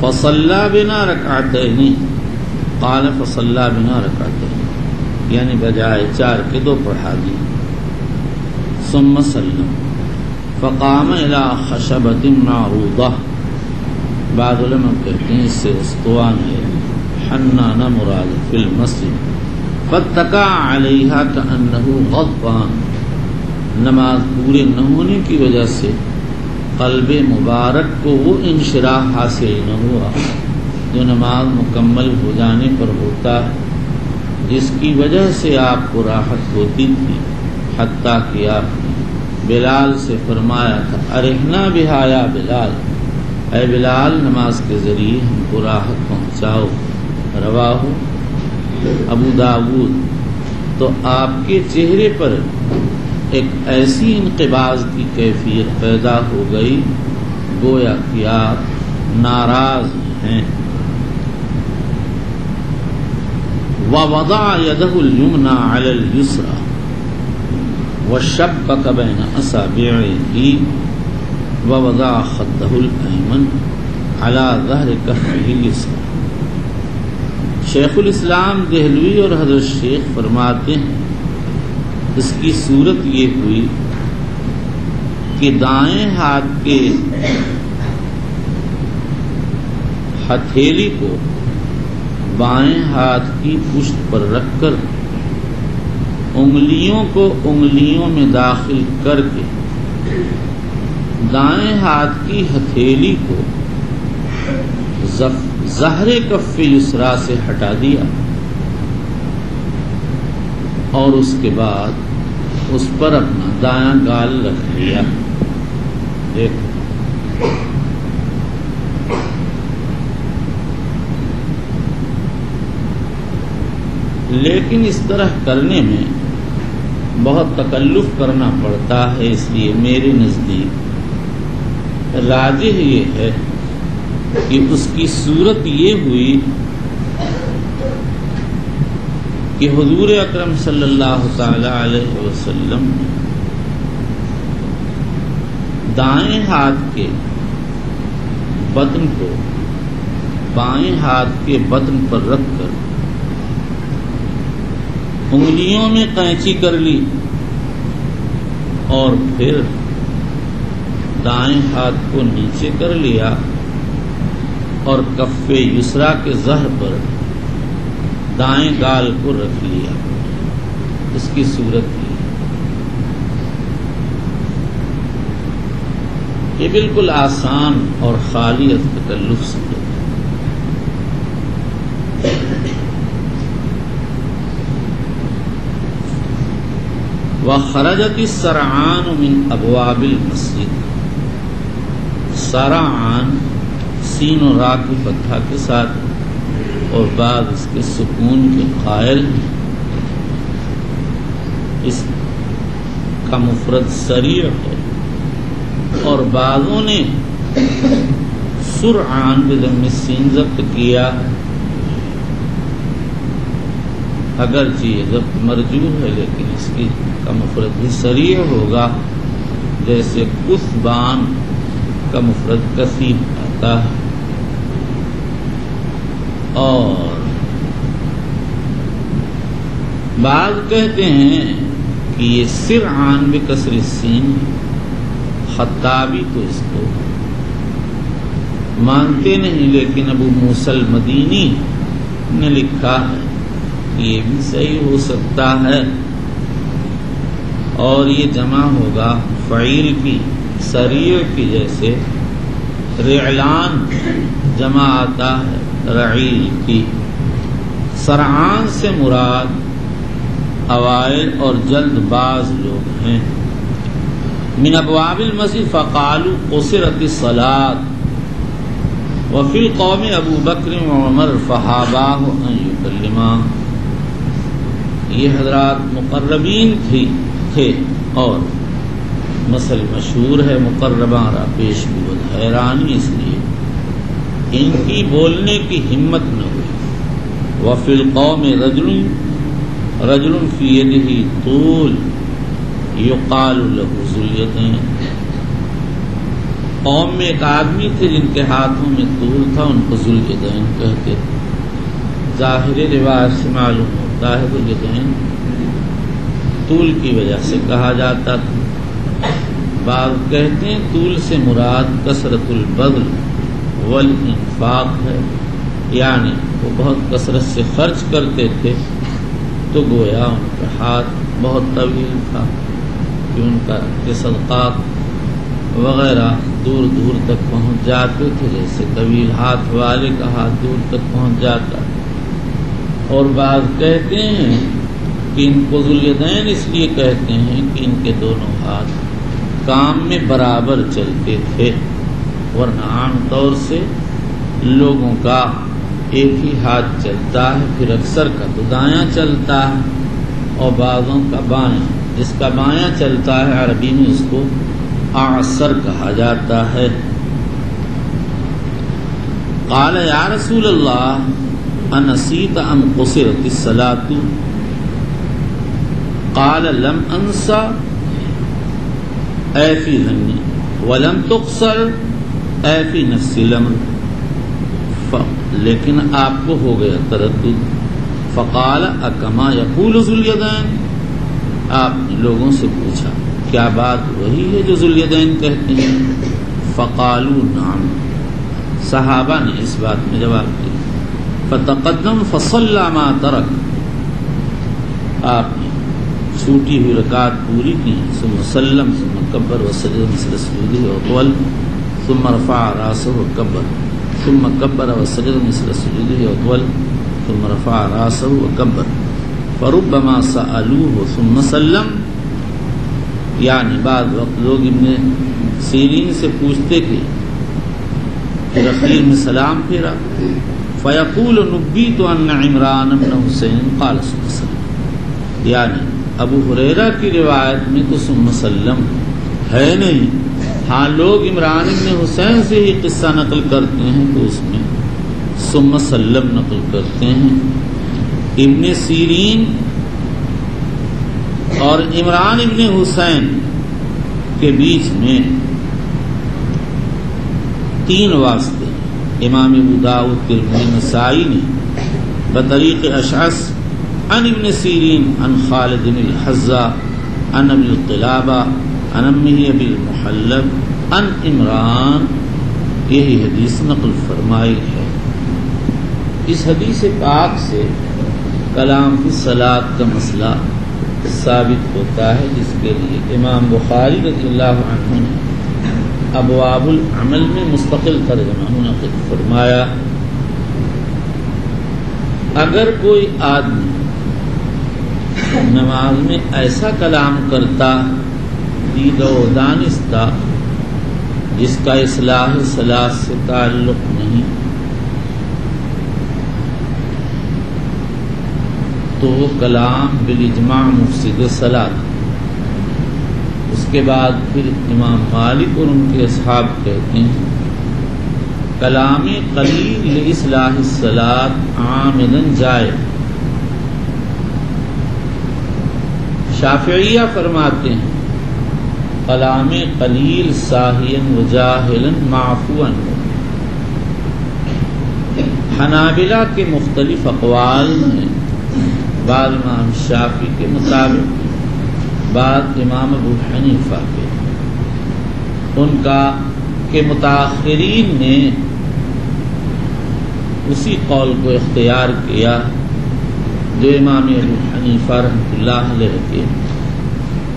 فصلی بنا رکعتین قال فصلی بنا رکعتین یعنی بجائے 4 کے 2 پڑھا دی. ثم سلم فقام الى خشبۃ معروضہ. بعض علماء کہتے ہیں اس سے استوان ہے حنان مراد فی المسجد فاتکا علیہا کانہ غضبان. نماز پورے نہ ہونے کی وجہ سے قلب مبارک کو وہ انشراح حاصل نہ ہوا جو نماز مکمل ہو جانے پر ہوتا ہے، جس کی وجہ سے آپ کو راحت ہوتی تھی، حتیٰ کہ آپ نے بلال سے فرمایا تھا ارحنا بہا یا بلال، اے بلال نماز کے ذریعے ہم کو راحت پہنچاؤ۔ رواہ ابو داود۔ تو آپ کے چہرے پر ایک ایسی انقباض کی کیفیت پیدا ہو گئی گویا کہ آپ ناراض ہیں۔ وَوَضَعَ يَدَهُ الْيُمْنَى عَلَى الْيُسْرَى وَشَبَّكَ بَيْنَ أَصَابِعِهِ وَوَضَعَ خَدَّهُ الْأَيْمَنَ عَلَى ظَهْرِ كَفِّهِ الْيُسْرَى۔ شیخ الاسلام دہلوی اور حضرت شیخ فرماتے ہیں اس کی صورت یہ ہوئی کہ دائیں ہاتھ کے ہتھیلی کو بائیں ہاتھ کی پشت پر رکھ کر انگلیوں کو انگلیوں میں داخل کر کے دائیں ہاتھ کی ہتھیلی کو ظہر کف یسریٰ سے ہٹا دیا اور اس کے بعد اس پر اپنا دایاں گال رکھ لیا۔ دیکھو لیکن اس طرح کرنے میں بہت تکلف کرنا پڑتا ہے، اس لیے میرے نزدیک راجح یہ ہے کہ اس کی صورت یہ ہوئی کہ حضور اکرم صلی اللہ تعالی علیہ وسلم دائیں ہاتھ کے بطن کو بائیں ہاتھ کے بطن پر رکھ کر انگلیوں میں قینچی کر لی اور پھر دائیں ہاتھ کو نیچے کر لیا اور کف یسریٰ کے ظہر پر دائیں گال کو رکھ لیا۔ اس کی صورت یہ بالکل آسان اور خالی از تکلف سے ہے۔ وخرجت السرعان من ابواب المسجد۔ سرعان سین و را کی فتحہ کے ساتھ اور بعد اس کے سکون کے قائل ہیں۔ اس کا مفرد سریع ہے اور بعضوں نے سرعان بضم السین ضبط کیا، اگرچہ یہ ضبط مرجوح ہے لیکن اس کی کا مفرد بھی سریع ہوگا، جیسے کثبان کا مفرد کثیب آتا ہے۔ اور بعض کہتے ہیں کہ یہ سرعان بکسر السین، خطابی تو اس کو مانتے نہیں لیکن ابو موسیٰ المدینی نے لکھا ہے کہ یہ بھی صحیح ہو سکتا ہے اور یہ جمع ہوگا فعیل کی سریع کی، جیسے رعلان جمع آتا ہے رعیل کی۔ سرعان سے مراد اوائل اور جلد باز لوگ ہیں۔ من ابواب المسجد فقالوا قصرت الصلاة وفی القوم ابو بکر وعمر فحاباہ ان یکلما۔ یہ حضرات مقربین تھے اور مثل مشہور ہے مقرباں را پیش بود حیرانی، اس لیے ان کی بولنے کی ہمت نہ ہوئی۔ وفی القوم رجل فی یدہ طول یقال لہ ذو الیدین۔ قوم میں ایک آدمی تھے جن کے ہاتھوں میں طول تھا، ان کو ذو الیدین کہتے تھے۔ ظاہر روایت سے معلوم ہوتا ہے ذو الیدین طول کی وجہ سے کہا جاتا تھا۔ بعض کہتے ہیں طول سے مراد کثرت البذل والانفاق ہے، یعنی وہ بہت کثرت سے خرچ کرتے تھے تو گویا ان کا ہاتھ بہت طویل تھا کہ ان کا صدقات وغیرہ دور دور تک پہنچ جاتے تھے، جیسے طویل ہاتھ والے کا ہاتھ دور تک پہنچ جاتا۔ اور بعض کہتے ہیں کہ ان کو ذو الیدین اس لیے کہتے ہیں کہ ان کے دونوں ہاتھ کام میں برابر چلتے تھے، ورنہ عام طور سے لوگوں کا ایک ہی ہاتھ چلتا ہے، پھر اکثر کا تو دایاں چلتا ہے اور بعضوں کا بایاں۔ جس کا بایاں چلتا ہے عربی میں اس کو اعصر کہا جاتا ہے۔ قال یا رسول اللہ انسیت ام قصرت الصلاۃ؟ قال لم انسى اے فی ظنی ولم تقصر اے فی نفس الامر، لیکن آپ کو ہو گیا تردد۔ فقال اکما یقول ذو الیدین، آپ نے لوگوں سے پوچھا کیا بات وہی ہے جو ذو الیدین کہتے ہیں؟ فقالوا نعم، صحابہ نے اس بات میں جواب دیا۔ فتقدم فصلى ما ترک، آپ نے چھوٹی ہوئی رکعت پوری کی، ثم سلم ثم کبر وسجد مثل سجوده وطول ثم رفع راسه وكبر ثم كبر وسجد مثل سجوده وطول ثم رفع راسه وكبر فربما سألوه ثم سلم، یعنی بعض وقت لوگ ابن سیرین سے پوچھتے کہ پھر اخیر میں سلام پھیرا، فیقول نبیت ان عمران بن حسین قال ثم سلم، یعنی ابو ہریرہ کی روایت میں تو ثم سلم ہے نہیں، ہاں لوگ عمران بن حسین سے ہی قصہ نقل کرتے ہیں تو اس میں ثم سلم نقل کرتے ہیں۔ ابن سیرین اور عمران ابن حسین کے بیچ میں 3 واسطے امام ابو داؤد ترمذی نسائی نے بطریق اشعث عن ابن سیرین عن خالد بن الحذا عن ابی القلابہ عن امہ ابی المحلب عن عمران، یہی حدیث نقل فرمائی ہے۔ اس حدیث پاک سے کلام فی الصلاۃ کا مسئلہ ثابت ہوتا ہے، جس کے لیے امام بخاری رضی اللہ عنہ نے ابواب العمل میں مستقل ترجمہ منعقد فرمایا۔ اگر کوئی آدمی نماز میں ایسا کلام کرتا دیدہ و دانستہ جس کا اصلاح صلاۃ سے تعلق نہیں، تو وہ کلام بالاجماع مفسد صلاۃ۔ اس کے بعد پھر امام مالک اور ان کے اصحاب کہتے ہیں کلام قلیل لاصلاح الصلاۃ عامداً جائز۔ شافعیہ فرماتے ہیں کلام قلیل ساہیاً و جاہلاً معفواً۔ حنابلہ کے مختلف اقوال ہیں، بعض امام شافعی کے مطابق، بعض امام ابو حنیفہ کے، ان کا کہ متاخرین نے اسی قول کو اختیار کیا جو امام ابو حنیفہ رحمۃ اللہ علیہ کے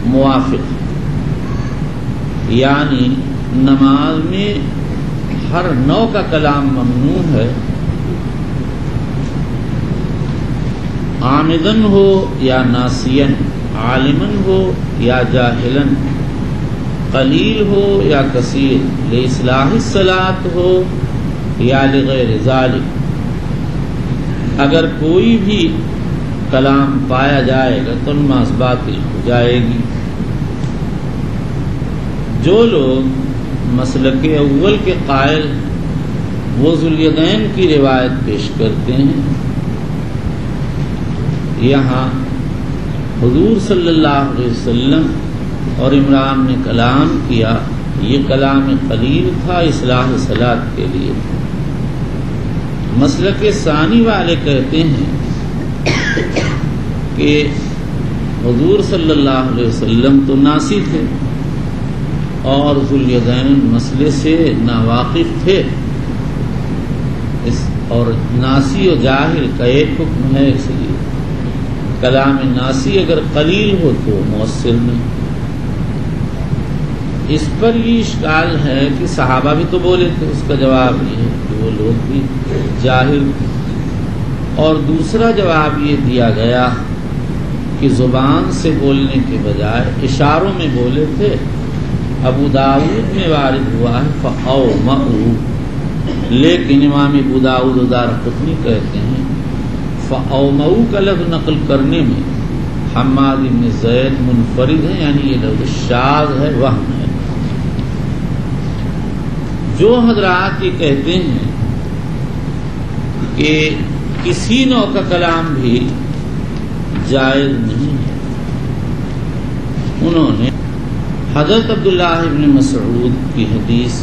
موافق، یعنی نماز میں ہر نوع کا کلام ممنوع ہے، عامدن ہو یا ناسین، عالمن ہو یا جاہلن، قلیل ہو یا کثیر، لاصلاح الصلاۃ ہو یا لغیر ذالک۔ اگر کوئی بھی کلام پایا جائے گا تو نماز باطل ہو جائے گی۔ جو لوگ مسلک اول کے قائل وہ ذو الیدین کی روایت پیش کرتے ہیں، یہاں حضور صلی اللہ علیہ وسلم اور عمران نے کلام کیا، یہ کلام قلیل تھا اصلاح صلاۃ کے لیے۔ مسلک ثانی والے کہتے ہیں کہ حضور صلی اللہ علیہ وسلم تو ناسی تھے اور ذو الیدین مسئلے سے ناواقف تھے، اور ناسی و جاہل کا ایک حکم ہے، اس لیے کلام ناسی اگر قلیل ہو تو مؤثر نہیں۔ اس پر یہ اشکال ہے کہ صحابہ بھی تو بولے تھے، اس کا جواب یہ ہے کہ وہ لوگ بھی جاہل تھے، اور دوسرا جواب یہ دیا گیا کہ زبان سے بولنے کے بجائے اشاروں میں بولے تھے، ابو داؤد میں وارد ہوا ہے فَأَوْمَأُوا، لیکن امام ابو داؤد و دارقطنی کہتے ہیں فَأَوْمَأُوا کا لفظ نقل کرنے میں حماد بن زید منفرد ہے، یعنی یہ لفظ شاذ ہے، وہم ہے۔ جو حضرات یہ کہتے ہیں کہ کسی نوع کا کلام بھی جائز نہیں ہے، انہوں نے حضرت عبداللہ ابن مسعود کی حدیث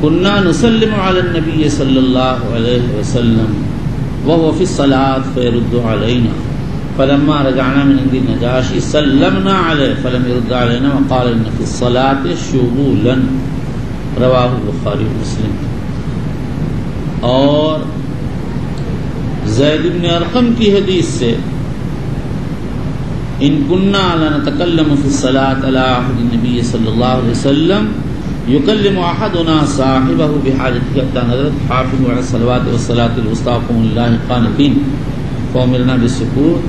کنا نسلم علی النبی صلی اللہ علیہ وسلم وهو فی الصلاۃ فیرد علینا فلما رجعنا من عند النجاشی سلمنا علیہ فلم يرد علینا وقال ان فی الصلاۃ شغولا، رواہ البخاری مسلم۔ اور زید بن ارقم کی حدیث سے ان كنا لنتكلم في الصلاة على عهد النبي صلى الله عليه وسلم يكلم احدنا صاحبه بحاجته حتى نزلت حافظوا على الصلوات والصلاة الوسطى وقوموا لله قانتين فأمرنا بالسكوت،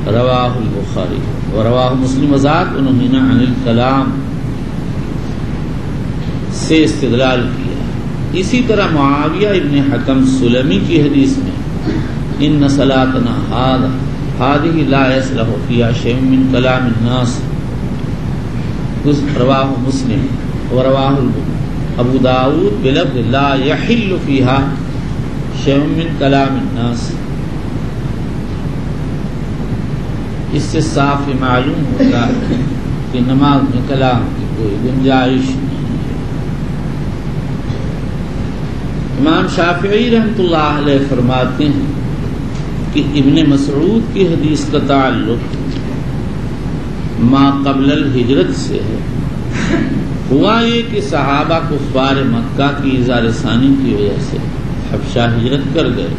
رواه البخاری ورواه مسلم وزاد انہوں عن الكلام سے استدلال کیا۔ اسی طرح معاویہ ابن حکم سلمی کی حدیث میں ان صلاتنا هذه لا يصلح فيها شيء من كلام الناس، رواه مسلم ورواه ابو داود بلفظ لا يحل فيها شيء من كلام الناس۔ اس سے صاف معلوم ہوتا ہے کہ نماز میں کلام کی کوئی گنجائش نہیں ہے۔ امام شافعی رحمۃ اللہ علیہ فرماتے ہیں کہ ابن مسعود کی حدیث کا تعلق ما قبل الہجرت سے ہے۔ ہوا یہ کہ صحابہ کفار مکہ کی اظہار ثانی کی وجہ سے حبشہ ہجرت کر گئے،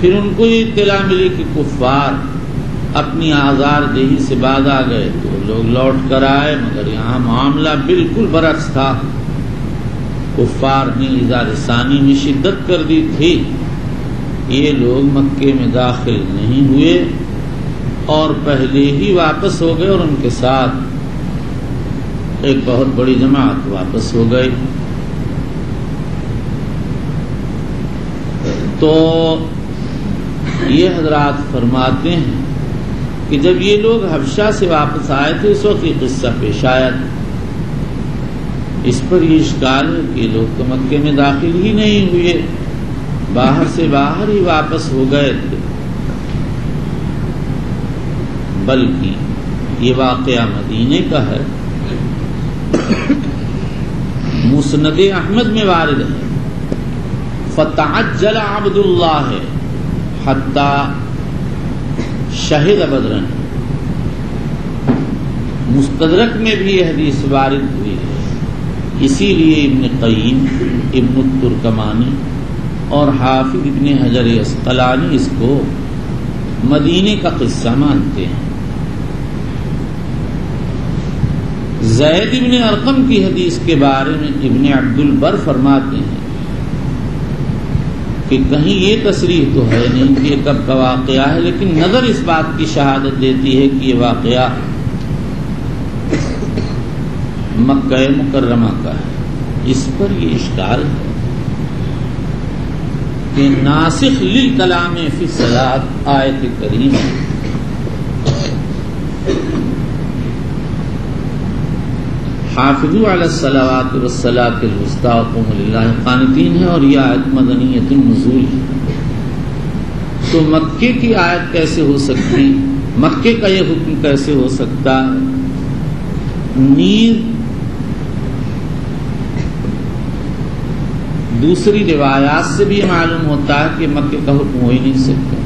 پھر ان کو یہ اطلاع ملی کہ کفار اپنی آزار دہی سے باز آ گئے تو لوگ لوٹ کر آئے، مگر یہاں معاملہ بالکل برعکس تھا۔ کفار نے اظہار ثانی میں شدت کر دی تھی، یہ لوگ مکے میں داخل نہیں ہوئے اور پہلے ہی واپس ہو گئے، اور ان کے ساتھ ایک بہت بڑی جماعت واپس ہو گئی۔ تو یہ حضرات فرماتے ہیں کہ جب یہ لوگ حبشہ سے واپس آئے تھے اس وقت یہ قصہ پیش آیا تھا۔ اس پر یہ اشکال ہے کہ یہ لوگ تو مکے میں داخل ہی نہیں ہوئے، باہر سے باہر ہی واپس ہو گئے تھے، بلکہ یہ واقعہ مدینے کا ہے۔ مسند احمد میں وارد ہے فتعجل عبد اللہ حتی شہد بدرن، مستدرک میں بھی یہ حدیث وارد ہوئی ہے۔ اسی لیے ابن قیم، ابن الترکمانی اور حافظ ابن حجر عسقلانی اس کو مدینے کا قصہ مانتے ہیں۔ زید ابن ارقم کی حدیث کے بارے میں ابن عبد البر فرماتے ہیں کہ کہیں یہ تصریح تو ہے نہیں کہ کب کا واقعہ ہے، لیکن نظر اس بات کی شہادت دیتی ہے کہ یہ واقعہ مکہ مکرمہ کا ہے۔ اس پر یہ اشکال ہے کہ ناسخ للکلام فی الصلاۃ آیت کریمہ حافظوا علی الصلوات والصلاۃ الوسطی وقوموا للہ قانتین ہے، اور یہ آیت مدنیۃ النزول ہے۔ تو مکے کی آیت کیسے ہو سکتی، مکے کا یہ حکم کیسے ہو سکتا ہے؟ نیز دوسری روایات سے بھی معلوم ہوتا ہے کہ مکے کا حکم ہو ہی نہیں سکتا۔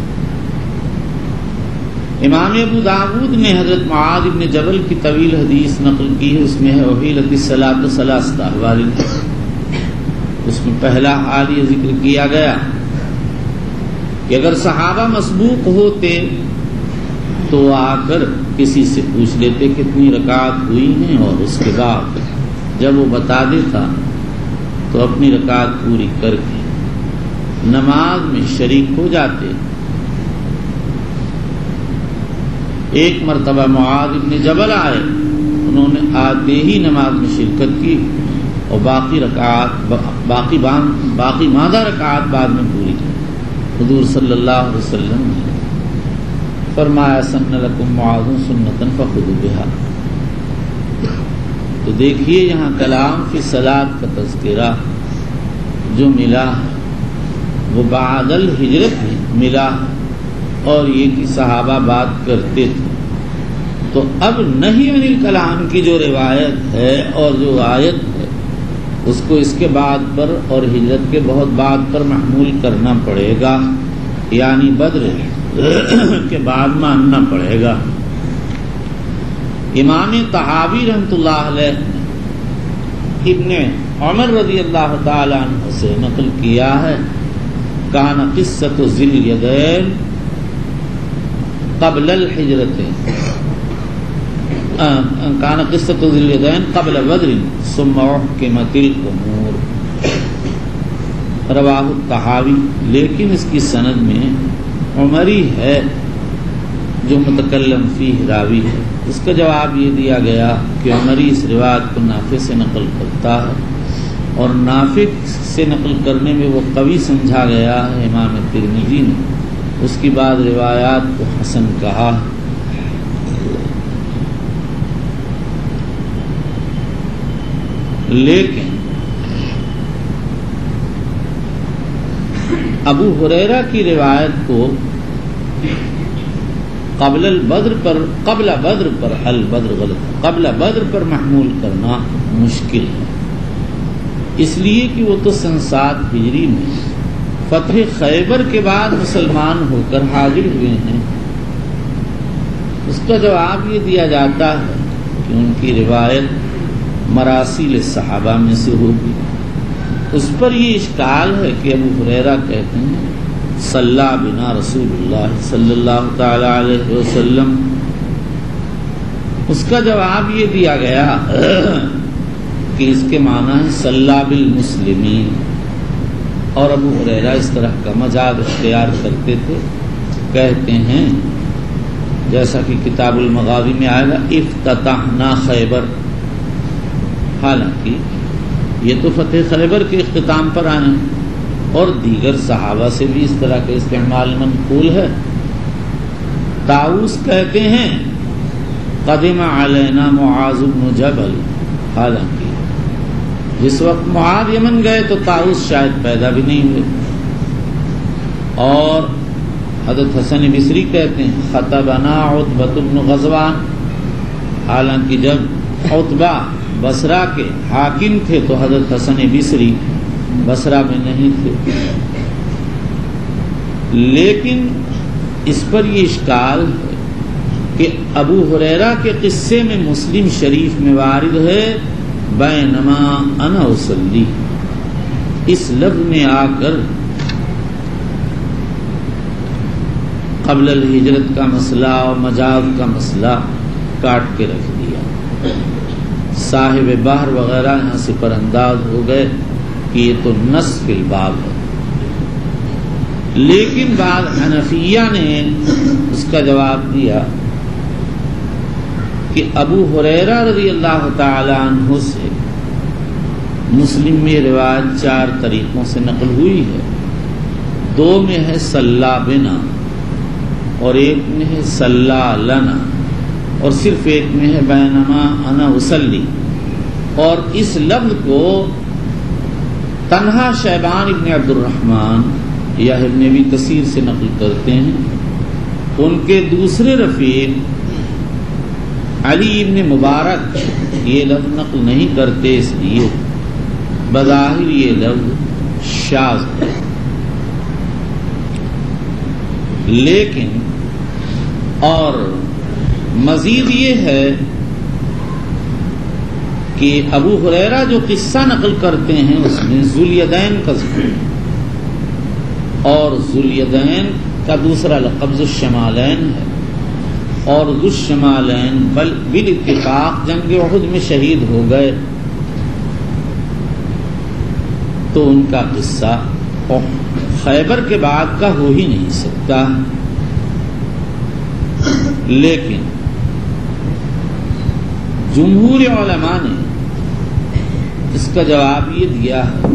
امام ابو داود نے حضرت معاذ بن جبل کی طویل حدیث نقل کی ہے، اس میں ہے احیلت الصلاۃ ثلاثۃ احوال، اس میں پہلا حال یہ ذکر کیا گیا کہ اگر صحابہ مسبوق ہوتے تو آ کر کسی سے پوچھ لیتے کتنی رکعت ہوئی ہیں، اور اس کے بعد جب وہ بتا دیتا تو اپنی رکعت پوری کر کے نماز میں شریک ہو جاتے۔ ایک مرتبہ معاذ بن جبل آئے، انہوں نے آتے ہی نماز میں شرکت کی اور باقی مادہ رکعات بعد میں پوری کی۔ حضور صلی اللہ علیہ وسلم نے فرمایا سن لکم معاذ سنتن فخذوا بها۔ تو دیکھیے یہاں کلام فی صلاۃ کا تذکرہ جو ملا وہ بعد الہجرت میں ملا، اور یہ کہ صحابہ بات کرتے تھے۔ تو اب نہی عن الکلام کی جو روایت ہے اور جو آیت ہے اس کو اس کے بعد پر اور ہجرت کے بہت بعد پر محمول کرنا پڑے گا، یعنی بدر کے بعد ماننا پڑے گا۔ امام طحاوی رحمۃ اللہ علیہ نے ابن عمر رضی اللہ تعالی عنہ سے نقل کیا ہے کان قصۃ ذی الیدین قبل الحجرت، کان قصۃ ذی الیدین قبل بدر ثم احکمت الامور، رواہ الطحاوی، لیکن اس کی سند میں عمری ہے جو متکلم فیہ راوی ہے۔ اس کا جواب یہ دیا گیا کہ عمری اس روایت کو نافع سے نقل کرتا ہے، اور نافع سے نقل کرنے میں وہ قوی سمجھا گیا ہے امام ترمذی نے، اس کی بعد روایات کو حسن کہا۔ لیکن ابو ہریرہ کی روایت کو قبل بدر پر محمول کرنا مشکل ہے، اس لیے کہ وہ تو سن 7 ہجری میں فتح خیبر کے بعد مسلمان ہو کر حاضر ہوئے ہیں۔ اس کا جواب یہ دیا جاتا ہے کہ ان کی روایت مراسیل صحابہ میں سے ہوگی۔ اس پر یہ اشکال ہے کہ ابو ہریرہ کہتے ہیں صلی بنا رسول اللہ صلی اللہ تعالی علیہ وسلم، اس کا جواب یہ دیا گیا کہ اس کے معنی ہے صلی بالمسلمین، اور ابو ہریرہ اس طرح کا مجاز اختیار کرتے تھے، کہتے ہیں جیسا کہ کتاب المغازی میں آئے گا افتتحنا خیبر، حالانکہ یہ تو فتح خیبر کے اختتام پر آئے ہیں، اور دیگر صحابہ سے بھی اس طرح کا استعمال منقول ہے۔ طاؤس کہتے ہیں قدم علینا معاذ بن جبل، حالانکہ جس وقت معاذ یمن گئے تو طاؤس شاید پیدا بھی نہیں ہوئے۔ اور حضرت حسن بصری کہتے ہیں خطبنا عتبہ بن غزوان، حالانکہ جب عتبہ بصرہ کے حاکم تھے تو حضرت حسن بصری بصرہ میں نہیں تھے۔ لیکن اس پر یہ اشکال ہے کہ ابو ہریرہ کے قصے میں مسلم شریف میں وارد ہے بینما انا اصلی، اس لفظ میں آ کر قبل الہجرت کا مسئلہ اور مجاز کا مسئلہ کاٹ کے رکھ دیا۔ صاحب بحر وغیرہ یہاں سے پر انداز ہو گئے کہ یہ تو نص فی الباب ہے، لیکن بعد حنفیہ نے اس کا جواب دیا کہ ابو ہریرہ رضی اللہ تعالی عنہ سے مسلم میں روایت 4 طریقوں سے نقل ہوئی ہے، 2 میں ہے صلی بنا، اور 1 میں ہے صلی لنا، اور صرف 1 میں ہے بینما انا اصلی۔ اور اس لفظ کو تنہا شیبان ابن عبد الرحمن یا ابن ابی کثیر سے نقل کرتے ہیں، ان کے دوسرے رفیق علی ابن مبارک یہ لفظ نقل نہیں کرتے، اس لیے بظاہر یہ لفظ شاذ ہے۔ لیکن اور مزید یہ ہے کہ ابو ہریرہ جو قصہ نقل کرتے ہیں اس میں ذوالیدین کا ذکر، اور ذوالیدین کا دوسرا لقب ذوالشمالین ہے، اور ذوالشمالین بالاتفاق جنگ احد میں شہید ہو گئے، تو ان کا قصہ خیبر کے بعد کا ہو ہی نہیں سکتا۔ لیکن جمہور علماء نے اس کا جواب یہ دیا ہے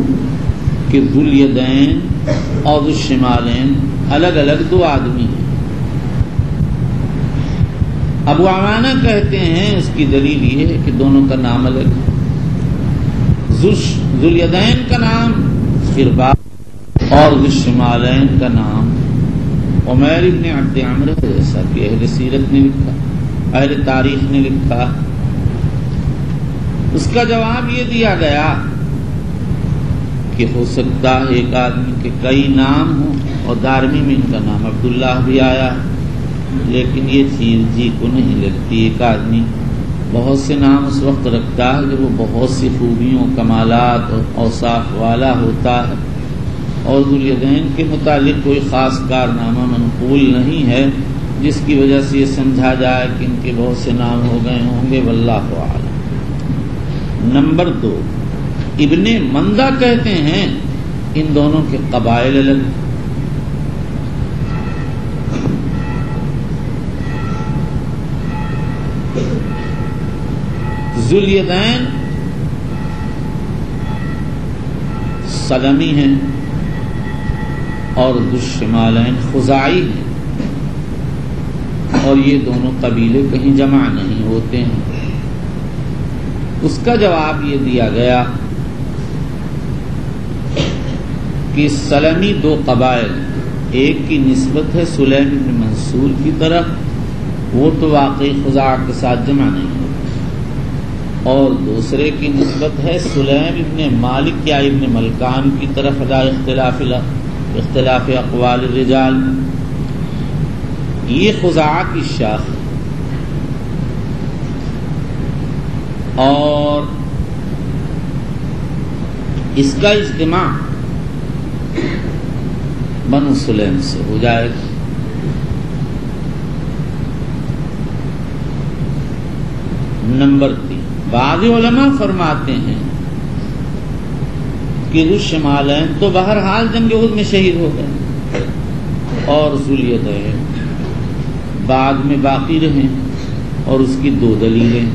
کہ ذوالیدین اور ذوالشمالین الگ الگ دو آدمی ہیں۔ ابو عوانہ کہتے ہیں اس کی دلیل یہ ہے کہ دونوں کا نام الگ ہے۔ ذوالیدین کا نام خرباب اور ذوالشمالین کا نام عمیر ابن عبد عمرو، جیسا کہ اہل سیرت نے لکھا، اہل تاریخ نے لکھا۔ اس کا جواب یہ دیا گیا کہ ہو سکتا ہے ایک آدمی کے کئی نام ہوں، اور دارمی میں ان کا نام عبداللہ بھی آیا، لیکن یہ چیز جی کو نہیں لگتی۔ ایک آدمی بہت سے نام اس وقت رکھتا ہے جب وہ بہت سی خوبیوں، کمالات اور اوصاف والا ہوتا ہے، اور ذوالیدین کے متعلق کوئی خاص کارنامہ منقول نہیں ہے جس کی وجہ سے یہ سمجھا جائے کہ ان کے بہت سے نام ہو گئے ہوں گے، واللہ اعلم۔ نمبر 2، ابن مندہ کہتے ہیں ان دونوں کے قبائل الگ۔ ذوالیدین سلمی ہیں اور ذوالشمالین خزاعی ہیں، اور یہ دونوں قبیلے کہیں جمع نہیں ہوتے ہیں۔ اس کا جواب یہ دیا گیا کہ سلمی دو قبائل، ایک کی نسبت ہے سلیم بن منصور کی طرف، وہ تو واقعی خزاع کے ساتھ جمع نہیں ہوتا، اور دوسرے کی نسبت ہے سلیم ابن مالک یا ابن ملکان کی طرف، علی اختلاف اقوال الرجال۔ یہ خزاع کی شاخ، اور اس کا اجتماع بنو سلیم سے ہو جائے گا۔ نمبر 3، بعض علماء فرماتے ہیں کہ ذوالشمالین تو بہرحال جنگ احد میں شہید ہو گئے، اور ذوالیدین بعد میں باقی رہیں، اور اس کی 2 دلیلیں۔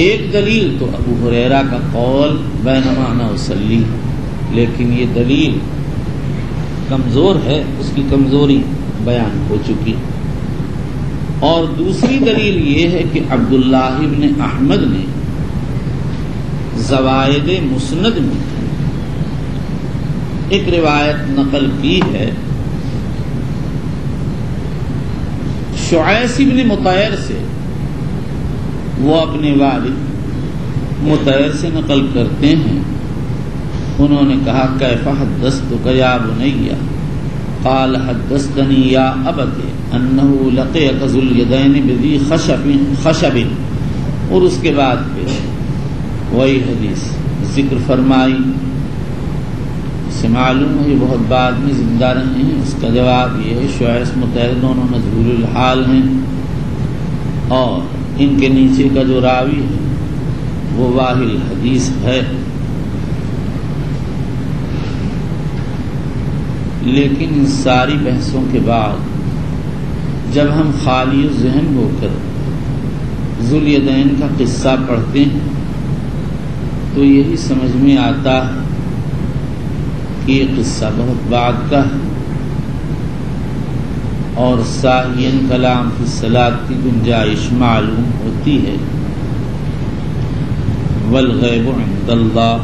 ایک دلیل تو ابو ہریرہ کا قول بینما انا اصلی، لیکن یہ دلیل کمزور ہے، اس کی کمزوری بیان ہو چکی۔ اور دوسری دلیل یہ ہے کہ عبداللہ ابن احمد نے زوائد مسند میں ایک روایت نقل کی ہے شعیس ابن مطیر سے، وہ اپنے والد مطیر سے نقل کرتے ہیں، انہوں نے کہا کیف حدثتک یا بنی، قال حدثتنی یا ابت انہ لقیک ذوالیدین بذی خشب، اور اس کے بعد پھر وہی حدیث ذکر فرمائی۔ سے معلوم ہے یہ بہت بعد میں زندہ رہے ہیں۔ اس کا جواب یہ ہے شعیس مطیر دونوں مجہول الحال ہیں، اور ان کے نیچے کا جو راوی ہے وہ واہل حدیث ہے۔ لیکن ان ساری بحثوں کے بعد جب ہم خالی ذہن ہو کر ذوالیدین کا قصہ پڑھتے ہیں تو یہی سمجھ میں آتا ہے کہ یہ قصہ بہت بعد کا ہے، اور ساہین کلام فی الصلاۃ کی گنجائش معلوم ہوتی ہے۔ والغیب عند اللہ،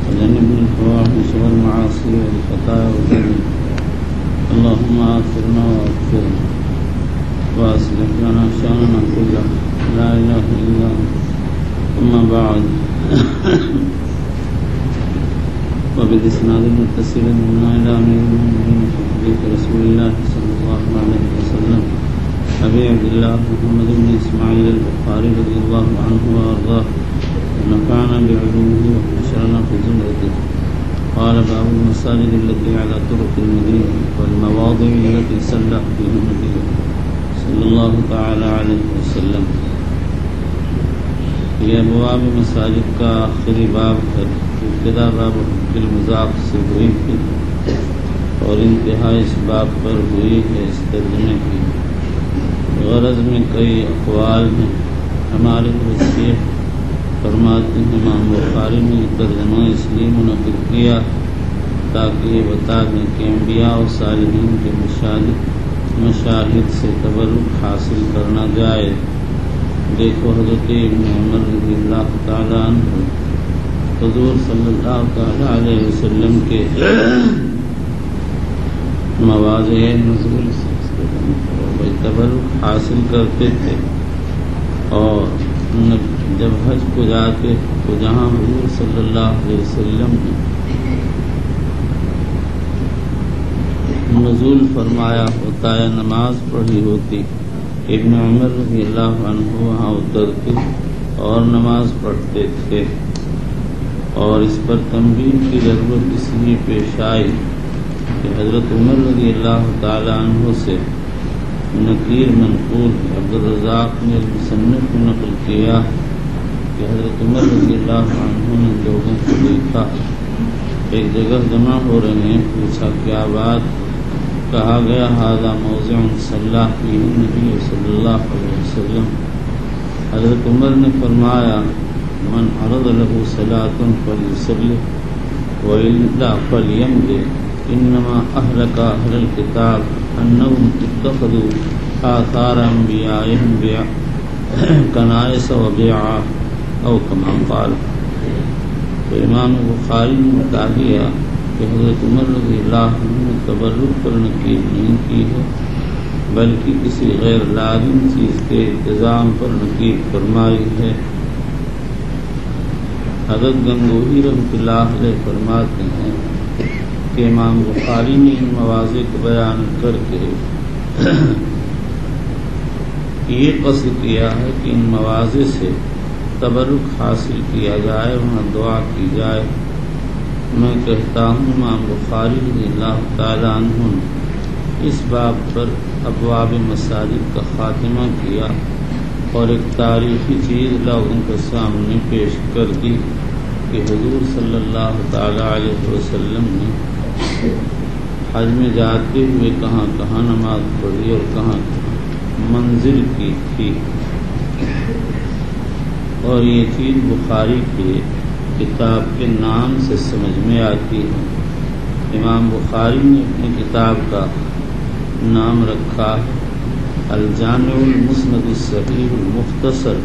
وجنب الفواحش والمعاصی والخطايا والذنوب، اللهم اغفرنا واغفرنا واصلح لنا شأننا كله، لا اله الا انت، اما بعد، وبالإسناد المتصل منا إلى أمير المؤمنين حديث رسول الله صلى الله عليه وسلم أبي عبد الله محمد بن إسماعيل البخاري رضي الله عنه وأرضاه ونفعنا بعلومه وحشرنا في زمرته. قال باب المساجد التي على طرق المدينة والمواضع التي صلى فيها النبي صلى الله تعالى عليه وسلم. یہ ابواب مساجد کا آخری باب ہے، ابتدا باب المضاف سے ہوئی تھی، اور انتہا اس باب پر ہوئی ہے اس ترجمے کی۔ غرض میں کئی اقوال ہیں، ہمارے وسیع فرماتے ہیں امام بخاری نے یہ ترجمہ اس لیے منعقد کیا تاکہ یہ بتا دیں کہ انبیاء و صالحین کے مشاہد سے تبرک حاصل کرنا جائے۔ دیکھو حضرت ابن عمر رضی اللہ تعالیٰ عنہ حضور صلی اللہ تعالیٰ علیہ وسلم کے مواضع نزول سے تبرک حاصل کرتے تھے، اور جب حج کو جاتے تو جہاں حضور صلی اللہ علیہ وسلم نے نزول فرمایا ہوتا ہے، نماز پڑھی ہوتی، ابن عمر رضی اللہ عنہ وہاں اترتے اور نماز پڑھتے تھے۔ اور اس پر تنبیہ کی ضرورت اس لیے پیش آئی کہ حضرت عمر رضی اللہ تعالیٰ عنہ سے نقیر منقول عبدالرزاق نے مصنف میں نقل کیا کہ حضرت عمر رضی اللہ عنہ نے لوگوں کو دیکھا، ایک جگہ جمع ہو رہے ہیں، پوچھا کیا بات؟ کہا گیا ھذا موضع صلی فیہ النبی صلی اللہ علیہ وسلم۔ حضرت عمر نے فرمایا من عرض له صلاة فلیصلی وإلا فلیمضی، انما اہلک اہل الکتاب انہم اتخذوا آثار انبیائہم کنائس وبیعا او کما قال۔ تو امام بخاری نے بتا دیا کہ حضرت عمر رضی اللہ عنہ نے تبرک پر نقیر نہیں کی ہے، بلکہ کسی غیر لازم چیز کے انتظام پر نقیر فرمائی ہے۔ حضرت گنگوہی رحمۃ اللہ علیہ فرماتے ہیں کہ امام بخاری نے ان مواضع کو بیان کر کے یہ قصد کیا ہے کہ ان مواضع سے تبرک حاصل کیا جائے، وہاں دعا کی جائے۔ میں کہتا ہوں امام بخاری رضی اللہ تعالیٰ عنہ نے اس باب پر ابواب مساجد کا خاتمہ کیا اور ایک تاریخی چیز لوگوں کے سامنے پیش کر دی کہ حضور صلی اللہ تعالیٰ علیہ وسلم نے حج میں جاتے ہوئے کہاں کہاں نماز پڑھی اور کہاں منزل کی تھی، اور یہ چیز بخاری کے کتاب کے نام سے سمجھ میں آتی ہے۔ امام بخاری نے اپنی کتاب کا نام رکھا ہے الجامع المسند الصحیح المختصر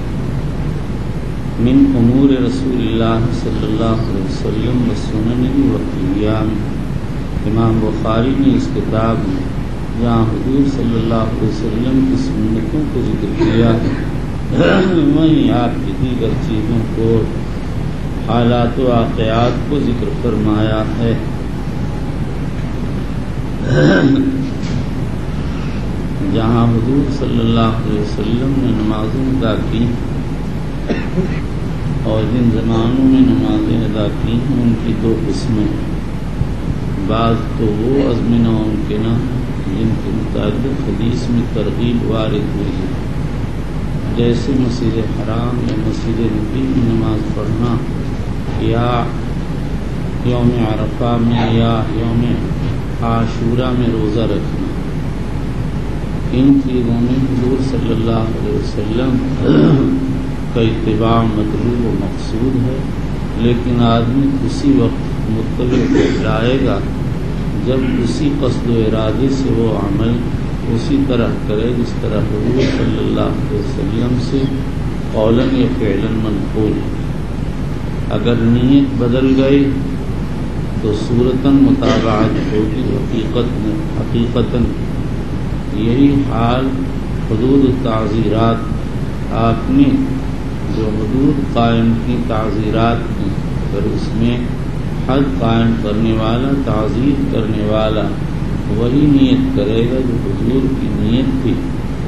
من امور رسول اللہ صلی اللہ علیہ وسلم وسننہ والایام۔ امام بخاری نے اس کتاب میں جہاں حضور صلی اللہ علیہ وسلم کی سنتوں کو ذکر کیا ہے، وہیں آپ کی دیگر چیزوں کو، حالات و واقعات کو ذکر فرمایا ہے۔ جہاں حضور صلی اللہ علیہ وسلم نے نمازیں ادا کی اور جن زمانوں میں نمازیں ادا کی ہیں ان کی دو قسمیں، بعض تو وہ ازمنہ ممکنہ جن کے متعلق حدیث میں ترغیب وارد ہوئی ہے، جیسے مسجد حرام یا مسجد نبی میں نماز پڑھنا، یا یوم عرفہ میں یا یوم عاشورہ میں روزہ رکھنا۔ ان چیزوں میں حضور صلی اللہ علیہ وسلم کا اتباع مطلوب و مقصود ہے، لیکن آدمی اسی وقت متبع کہلائے گا جب اسی قصد و ارادے سے وہ عمل اسی طرح کرے جس طرح حضور صلی اللہ علیہ وسلم سے قولاً یا فعلاً منقول ہے۔ اگر نیت بدل گئی تو صورتاً متابعت ہوگی، حقیقتاً یہی حال حدود تعزیرات، آپ نے جو حدود قائم کی تعزیرات ہیں، اگر اس میں حد قائم کرنے والا، تعزیر کرنے والا وہی نیت کرے گا جو حضور کی نیت تھی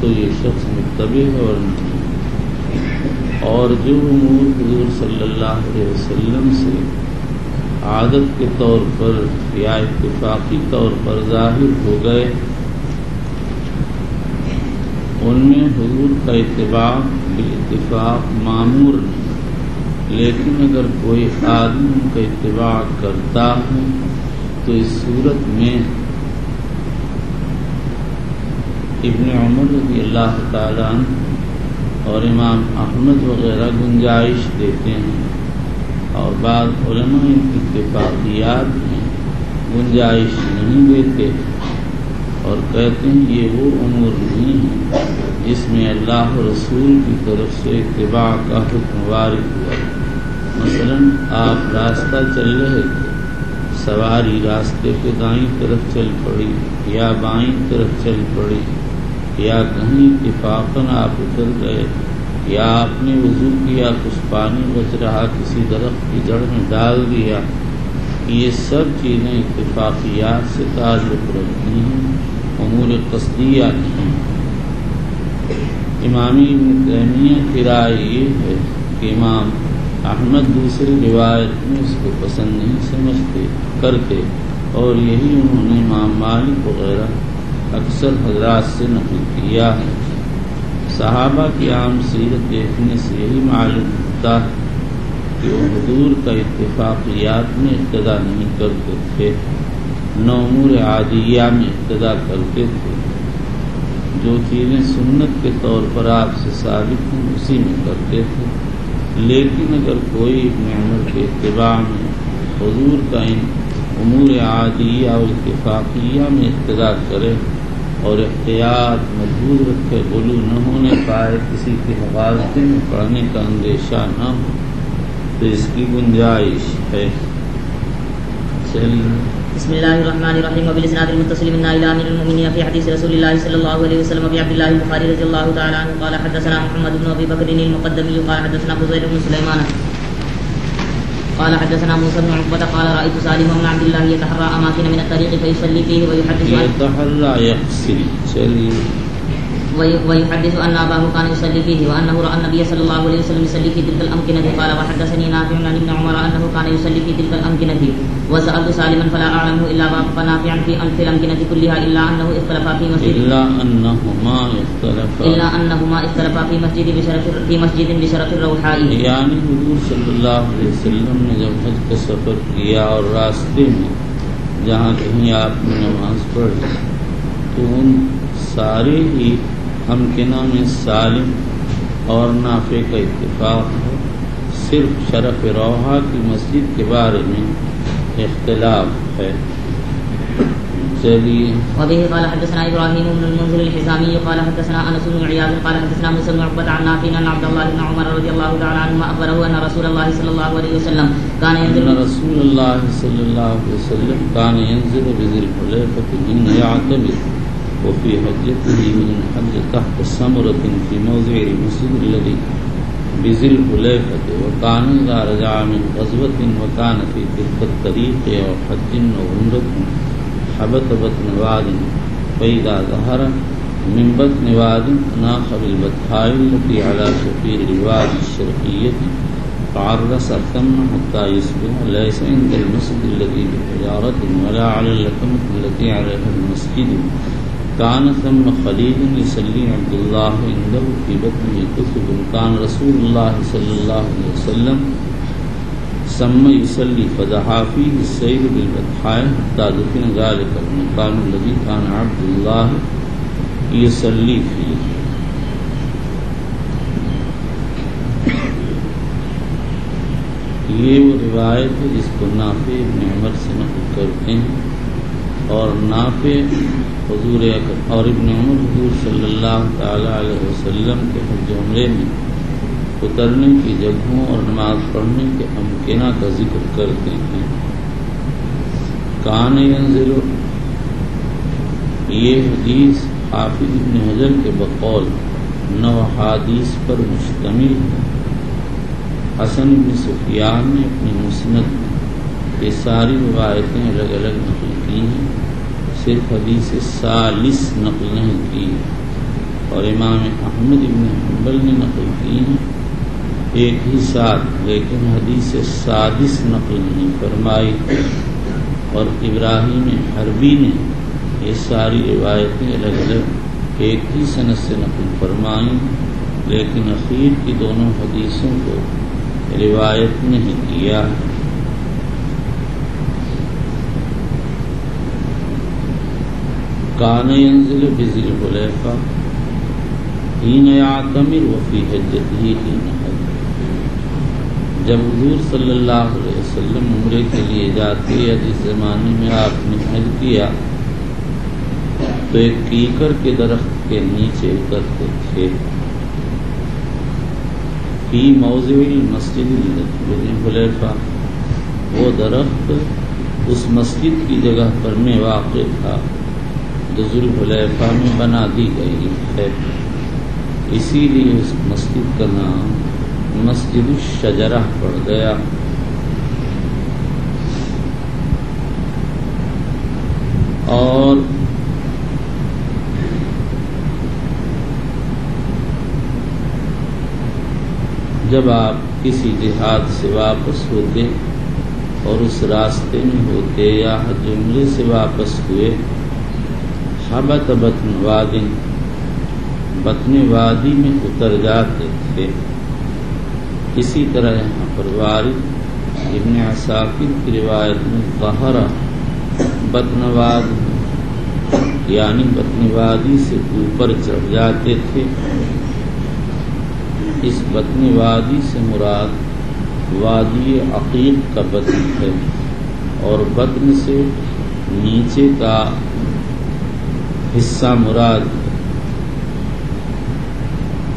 تو یہ شخص متبع ہے اور نہیں۔ اور جو امور حضور صلی اللہ علیہ وسلم سے عادت کے طور پر یا اتفاقی طور پر ظاہر ہو گئے ان میں حضور کا اتباع بالاتفاق معمور نہیں، لیکن اگر کوئی آدمی ان کا اتباع کرتا ہے تو اس صورت میں ابن عمر رضی اللہ تعالیٰ عنہ اور امام احمد وغیرہ گنجائش دیتے ہیں، اور بعض علماء اتفاقیات میں گنجائش نہیں دیتے اور کہتے ہیں یہ وہ امور نہیں ہیں جس میں اللہ و رسول کی طرف سے اتباع کا حکم وارد ہوا۔ مثلا آپ راستہ چل رہے تھے، سواری راستے پہ دائیں طرف چل پڑی یا بائیں طرف چل پڑی، یا کہیں اتفاقاً آپ اتر گئے، یا آپ نے وضو کیا، کچھ پانی بچ رہا کسی درخت کی جڑ میں ڈال دیا، یہ سب چیزیں اتفاقیات سے تعلق رکھتی ہیں، امور قصدیہ نہیں۔ امام ابن تیمیہ کی رائے یہ ہے کہ امام احمد دوسری روایت میں اس کو پسند نہیں سمجھتے کرتے، اور یہی انہوں نے امام مالک وغیرہ اکثر حضرات سے نقل کیا ہے۔ صحابہ کی عام سیرت دیکھنے سے یہی معلوم ہوتا ہے کہ وہ حضور کا اتفاقیات میں اقتدا نہیں کرتے تھے، نہ امور عادیہ میں اقتدا کرتے تھے۔ جو چیزیں سنت کے طور پر آپ سے ثابت ہیں اسی میں کرتے تھے، لیکن اگر کوئی ابن عمر کے اتباع میں حضور کا ان امور عادیہ اور اتفاقیہ میں اقتدا کرے اور احتیاط محفوظ رکھے، غلو نہ ہونے پائے، کسی کی حفاظت میں پڑھنے کا اندیشہ نہ ہو، تو اس کی گنجائش ہے۔ چلیے بسم الله الرحمن الرحيم وبالاسناد المتصل من الى امير المؤمنين في حديث رسول الله صلى الله عليه وسلم ابي عبد الله البخاري رضي الله تعالى عنه قال حدثنا محمد بن ابي بكر المقدمي قال حدثنا فضيل بن سليمان قال حدثنا موسى بن عقبة قال رايت سالم بن عبد الله يتحرى اماكن من الطريق فيصلي فيه ويحدث ان اباه كان يصلي فيه وانه راى النبي صلى الله عليه وسلم يصلي في تلك الامكنه قال وحدثني نافع عن ابن عمر انه كان يصلي في تلك الامكنه وسالت سالما فلا اعلمه الا وافق نافعا في الامكنه كلها الا انه اختلفا في مسجد في مسجد بشرف الروحاء، یعنی حضور صلی اللہ علیہ وسلم نے جب حج کا سفر کیا اور راستے میں جہاں کہیں آپ نے نماز پڑھی تو ان سارے ہی امکنہ میں سالم اور نافع کا اتفاق ہے، صرف شرف روحا کی مسجد کے بارے میں اختلاف ہے۔ چلیے وبه قال حدثنا ابراهيم بن المنذر الحزامي قال حدثنا انس بن عياض قال حدثنا موسى بن عقبة عن نافع عن عبد الله بن عمر رضي الله تعالى عنهما اخبره ان رسول الله صلى الله عليه وسلم كان ينزل رسول الله صلى الله عليه وسلم كان ينزل بذي الحليفة حين يعتمر وفي حجته من حج تحت السمرة في موضع المسجد الذي بذي الحليفة، وكان إذا رجع من غزوة وكان في تلك الطريق أو حج أو عمرة حبط بطن واد، فإذا ظهر من بطن واد ناخ بالبطحاء التي على شفير الواد الشرقية فعرس ثم حتى يصبح ليس عند المسجد الذي بحجارة ولا على اللكمة التي عليها المسجد، كان ثم خليل يصلي عبد الله عنده في بطنه كتب، كان رسول الله صلى الله عليه وسلم ثم يصلي فدحا فيه السير بالبطحاء حتى دفن ذلك المكان الذي كان عبد الله يصلي فيه۔ یہ وہ روایت ہے جس کو نافع ابن عمر سے نقل کرتے ہیں، اور نافع حضور اور ابن عمر حضور صلی اللہ تعالی علیہ وسلم کے حج عمرے میں اترنے کی جگہوں اور نماز پڑھنے کے امکنہ کا ذکر کرتے ہیں۔ کان ینزل، یہ حدیث حافظ ابن حجر کے بقول 9 احادیث پر مشتمل ہے۔ حسن بن سفیان نے اپنی مسند میں یہ ساری روایتیں الگ الگ نقل کی ہیں، صرف حدیث ثالث نقل نہیں کی، اور امام احمد بن حنبل نے نقل کی ہیں ایک ہی ساتھ، لیکن حدیث سادس نقل نہیں فرمائی، اور ابراہیم حربی نے یہ ساری روایتیں الگ الگ ایک ہی سند سے نقل فرمائیں، لیکن اخیر کی دونوں حدیثوں کو روایت نہیں کیا۔ کان ينزل بذی الحلیفہ حین یعتمر وفی حجتہ حین حج. جب حضور صلی اللہ علیہ وسلم عمرے کے لیے جاتے یا جس زمانے میں آپ نے حج کیا تو ایک کیکر کے درخت کے نیچے اترتے تھے. فی موضع المسجد بذی الحلیفہ، وہ درخت اس مسجد کی جگہ پر میں واقع تھا جو ذو الحلیفہ میں بنا دی گئی ہے. اسی لیے اس مسجد کا نام مسجد الشجرہ پڑ گیا. اور جب آپ کسی جہاد سے واپس ہوتے اور اس راستے میں ہوتے یا حج عمرے سے واپس ہوئے، حبت بطن وادن، بطن وادی میں اتر جاتے تھے. اسی طرح یہاں پر وارد ابن عساکر کی روایت میں ظہر بطن واد، یعنی بطن وادی سے اوپر چڑھ جاتے تھے. اس بطن وادی سے مراد وادی عقیق کا بطن ہے، اور بطن سے نیچے کا حصہ مراد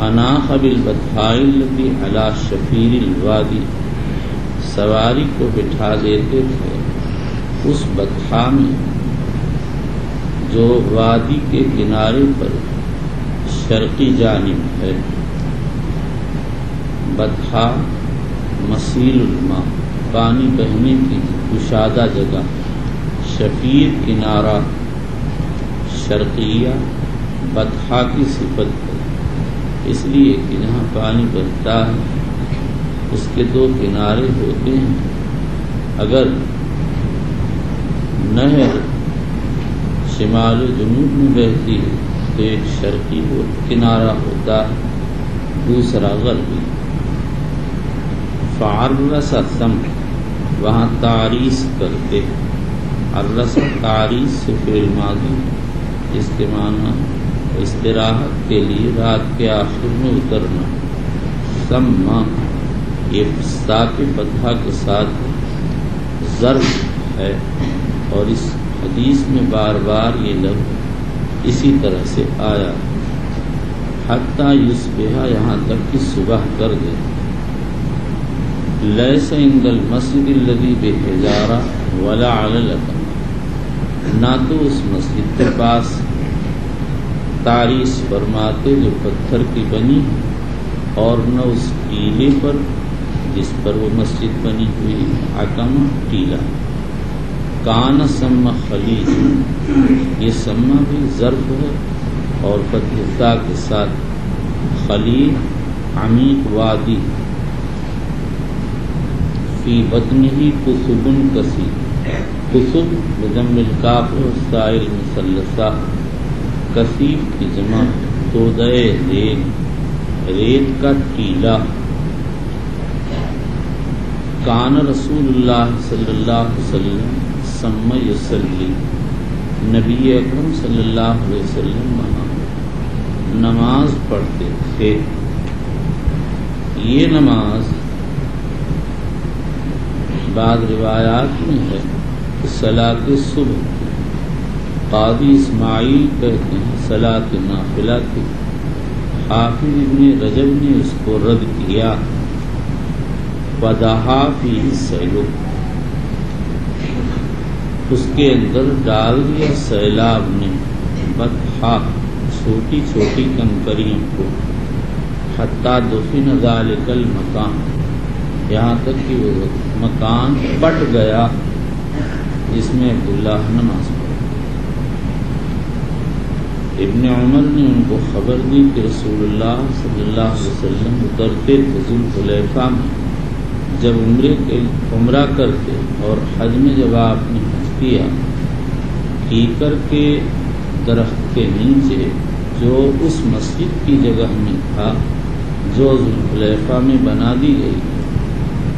اناخ بالبطحاء التي على شفیر الوادی، سواری کو بٹھا دیتے تھے اس بطحا میں جو وادی کے کنارے پر شرقی جانب ہے. بطحا مسیل الماء، پانی بہنے کی کشادہ جگہ. شفیر کنارہ، شرقیہ بطحا کی صفت ہے، اس لیے کہ جہاں پانی بہتا ہے اس کے دو کنارے ہوتے ہیں. اگر نہر شمال و جنوب میں بہتی ہے تو ایک شرقی کنارہ ہوتا ہے، دوسرا غربی. فعرس ثم، وہاں تعریس کرتے. عرس تعریس سے فعل ماضی، اس کے معنی استراحت کے لیے رات کے آخر میں اترنا. ثم یہ ساکن فتحہ کے ساتھ ظرف ہے، اور اس حدیث میں بار بار یہ لفظ اسی طرح سے آیا. حتی یصبح، یہاں تک کہ صبح کر دے. لیس عند المسجد الذی بحجارہ ولا علی الأقم، نہ تو اس مسجد کے پاس تعریس فرماتے جو پتھر کی بنی، اور نہ اس ٹیلے پر جس پر وہ مسجد بنی ہوئی. عقم ٹیلا. کان سم خلیج، یہ سما بھی ظرف ہے اور فتح کے ساتھ. خلیج عمیق وادی. فی بطنہ کثب کثیر، کثب بضم الکاف والسائل مثلثہ، کثیف کی جمع تودۂ ریت، ریت کا ٹیلا. کان رسول اللہ صلی اللہ علیہ وسلم سم یصلی، نبی اکرم صلی اللہ علیہ وسلم وہاں نماز پڑھتے تھے. یہ نماز بعض روایات میں ہے صلاۃ صبح. قاضی اسماعیل کہتے ہیں صلاۃ نافلہ تھی. حافظ ابن رجب نے اس کو رد کیا. فدحا فیہ السیل، اس کے اندر ڈال دیا سیلاب نے بطحا، چھوٹی چھوٹی کنکریوں کو. حتی دفن ذالک المکان، یہاں تک کہ وہ مکان پٹ گیا جس میں عبداللہ نماز پڑھا. ابن عمر نے ان کو خبر دی کہ رسول اللہ صلی اللہ علیہ وسلم اترتے تھے ذو الحلیفہ میں جب عمرہ کرتے، اور حج میں جب آپ نے حج کیا، کیکر کے درخت کے نیچے جو اس مسجد کی جگہ میں تھا جو ذو الحلیفہ میں بنا دی گئی.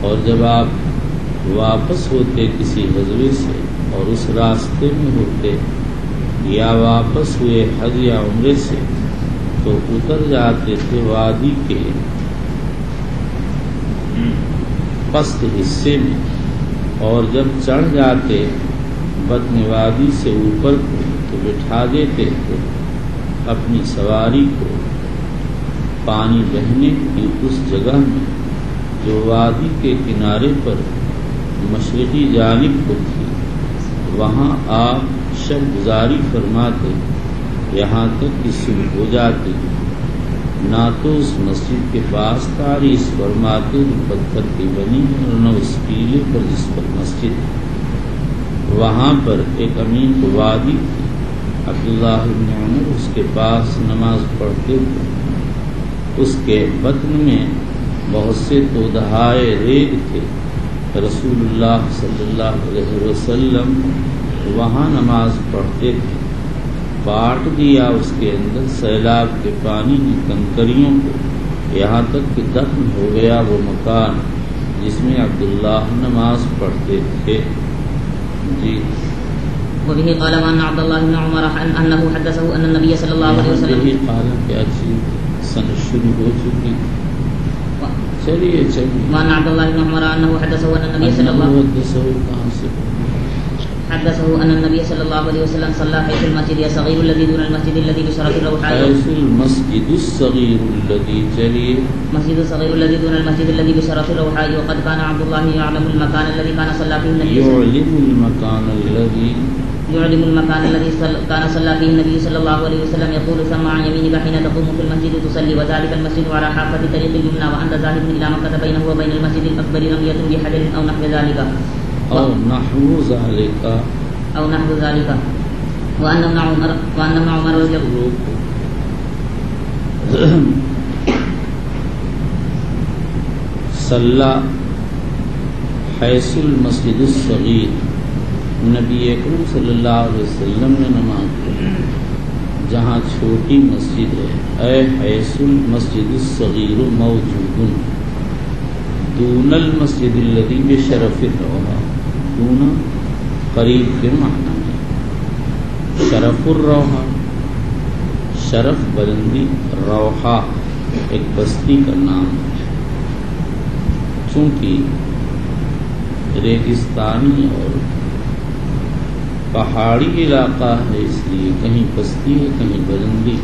اور جب آپ واپس ہوتے کسی غزوے سے اور اس راستے میں ہوتے یا واپس ہوئے حج یا عمرے سے تو اتر جاتے تھے وادی کے پست حصے میں، اور جب چڑھ جاتے بطن وادی سے اوپر کو تو بٹھا دیتے تھے اپنی سواری کو پانی بہنے کی اس جگہ میں جو وادی کے کنارے پر مشرقی جانب کو تھی۔ وہاں آپ شب گزاری فرماتے یہاں تک کہ صبح ہو جاتی، نہ تو اس مسجد کے پاس تعریض فرماتے جو پتھر کی بنی ہے، اور نہ اس قلعے پر جس پر مسجد ہے۔ وہاں پر ایک امین وادی تھی، عبداللہ بن عمر اس کے پاس نماز پڑھتے تھے۔ اس کے بطن میں بہت سے تودہائے ریگ تھے۔ رسول اللہ صلی اللہ علیہ وسلم وہاں نماز پڑھتے تھے۔ کاٹ دیا اس کے اندر سیلاب کے پانی نے کنکریوں کو، یہاں تک کہ دفن ہو گیا وہ مکان جس میں عبداللہ نماز پڑھتے تھے۔ جی وبه قال وان عبد الله بن عمر انه حدثه ان النبي صلى الله عليه وسلم قال کیا چیز سن شروع ہو چکی، چلیے وان عبد الله بن عمر انه حدثه ان النبي صلى الله عليه وسلم صلى حيث المسجد الصغير الذي دون المسجد الذي بشرف الروحاء، حيث المسجد الصغير الذي جلي مسجد الصغير الذي دون المسجد الذي بشرف الروحاء، وقد كان عبد الله يعلم المكان الذي كان صلى فيه النبي يعلم المكان الذي كان صلى فيه النبي صلى الله عليه وسلم، يقول ثم عن يمينك حين تقوم في المسجد تصلي، وذلك المسجد على حافة طريق اليمنى، وأنت ذاهب إلى مكة بينه وبين المسجد الأكبر رمية بحجر أو نحو ذلك وأن ابن عمر رضي الله صلى حيث المسجد الصغير، نبی اکرم صلی اللہ علیہ وسلم نے نماز پڑھی جہاں چھوٹی مسجد ہے۔ اے حیث المسجد الصغیر موجود دون المسجد الذی بشرف الروحا، دون قریب کے معنی ہے، شرف الروحا شرف بلندی، روحا ایک بستی کا نام ہے۔ چونکہ ریگستانی اور پہاڑی علاقہ ہے، اس لیے کہیں بستی ہے کہیں بلندی،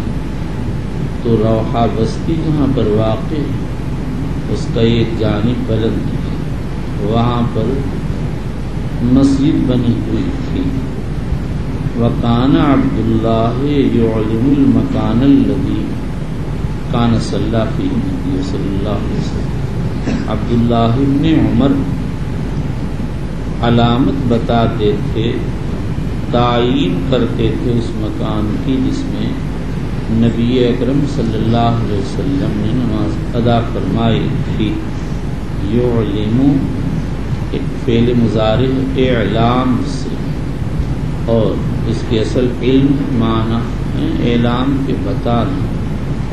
تو روحا بستی جہاں پر واقع ہے اس کا ایک جانب بلند ہے، وہاں پر مسجد بنی ہوئی تھی۔ وکان عبداللہ یعلم المکان الذی کان صلی فیہ النبی صلی اللہ علیہ وسلم، عبداللہ بن عمر علامت بتاتے تھے، تعین کرتے تھے اس مکان کی جس میں نبی اکرم صلی اللہ علیہ وسلم نے نماز ادا فرمائی تھی۔ یعلم ایک فعل مضارع اعلام سے، اور اس کے اصل علم معنی ہے اعلام کے بتانا،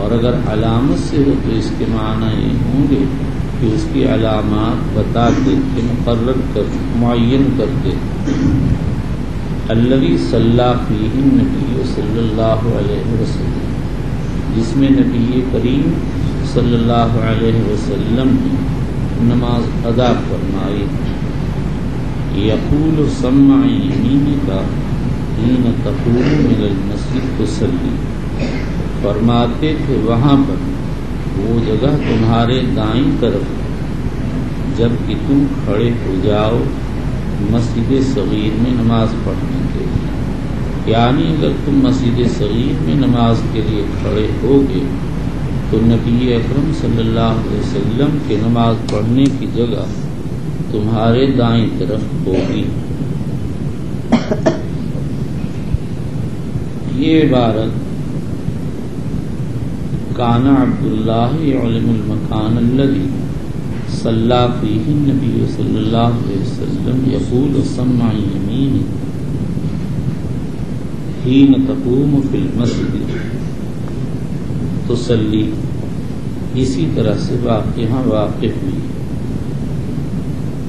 اور اگر علامت سے ہو تو اس کے معنی یہ ہوں گے کہ اس کی علامات بتاتے تھے، مقرر کر معین کرتے الذی صلی فیہ النبی صلی اللہ علیہ وسلم، جس میں نبی کریم صلی اللہ علیہ وسلم نے نماز ادا فرمائی۔ یقول سمع یمینک حین تقوم من المسجد تصلی، فرماتے تھے وہاں پر وہ جگہ تمہارے دائیں طرف جب کہ تم کھڑے ہو جاؤ مسجد صغیر میں نماز پڑھنے کے لیے، یعنی اگر تم مسجد صغیر میں نماز کے لیے کھڑے ہوگے تو نبی اکرم صلی اللہ علیہ وسلم کے نماز پڑھنے کی جگہ تمہارے دائیں طرف ہوگی۔ یہ عبارت کان عبداللہ یعلم المکان الذی صلی فیہ النبی صلی اللہ علیہ وسلم، یقول سمع یمین حین تقوم فی المسجد تصلی، اسی طرح سے یہاں واقع ہوئی۔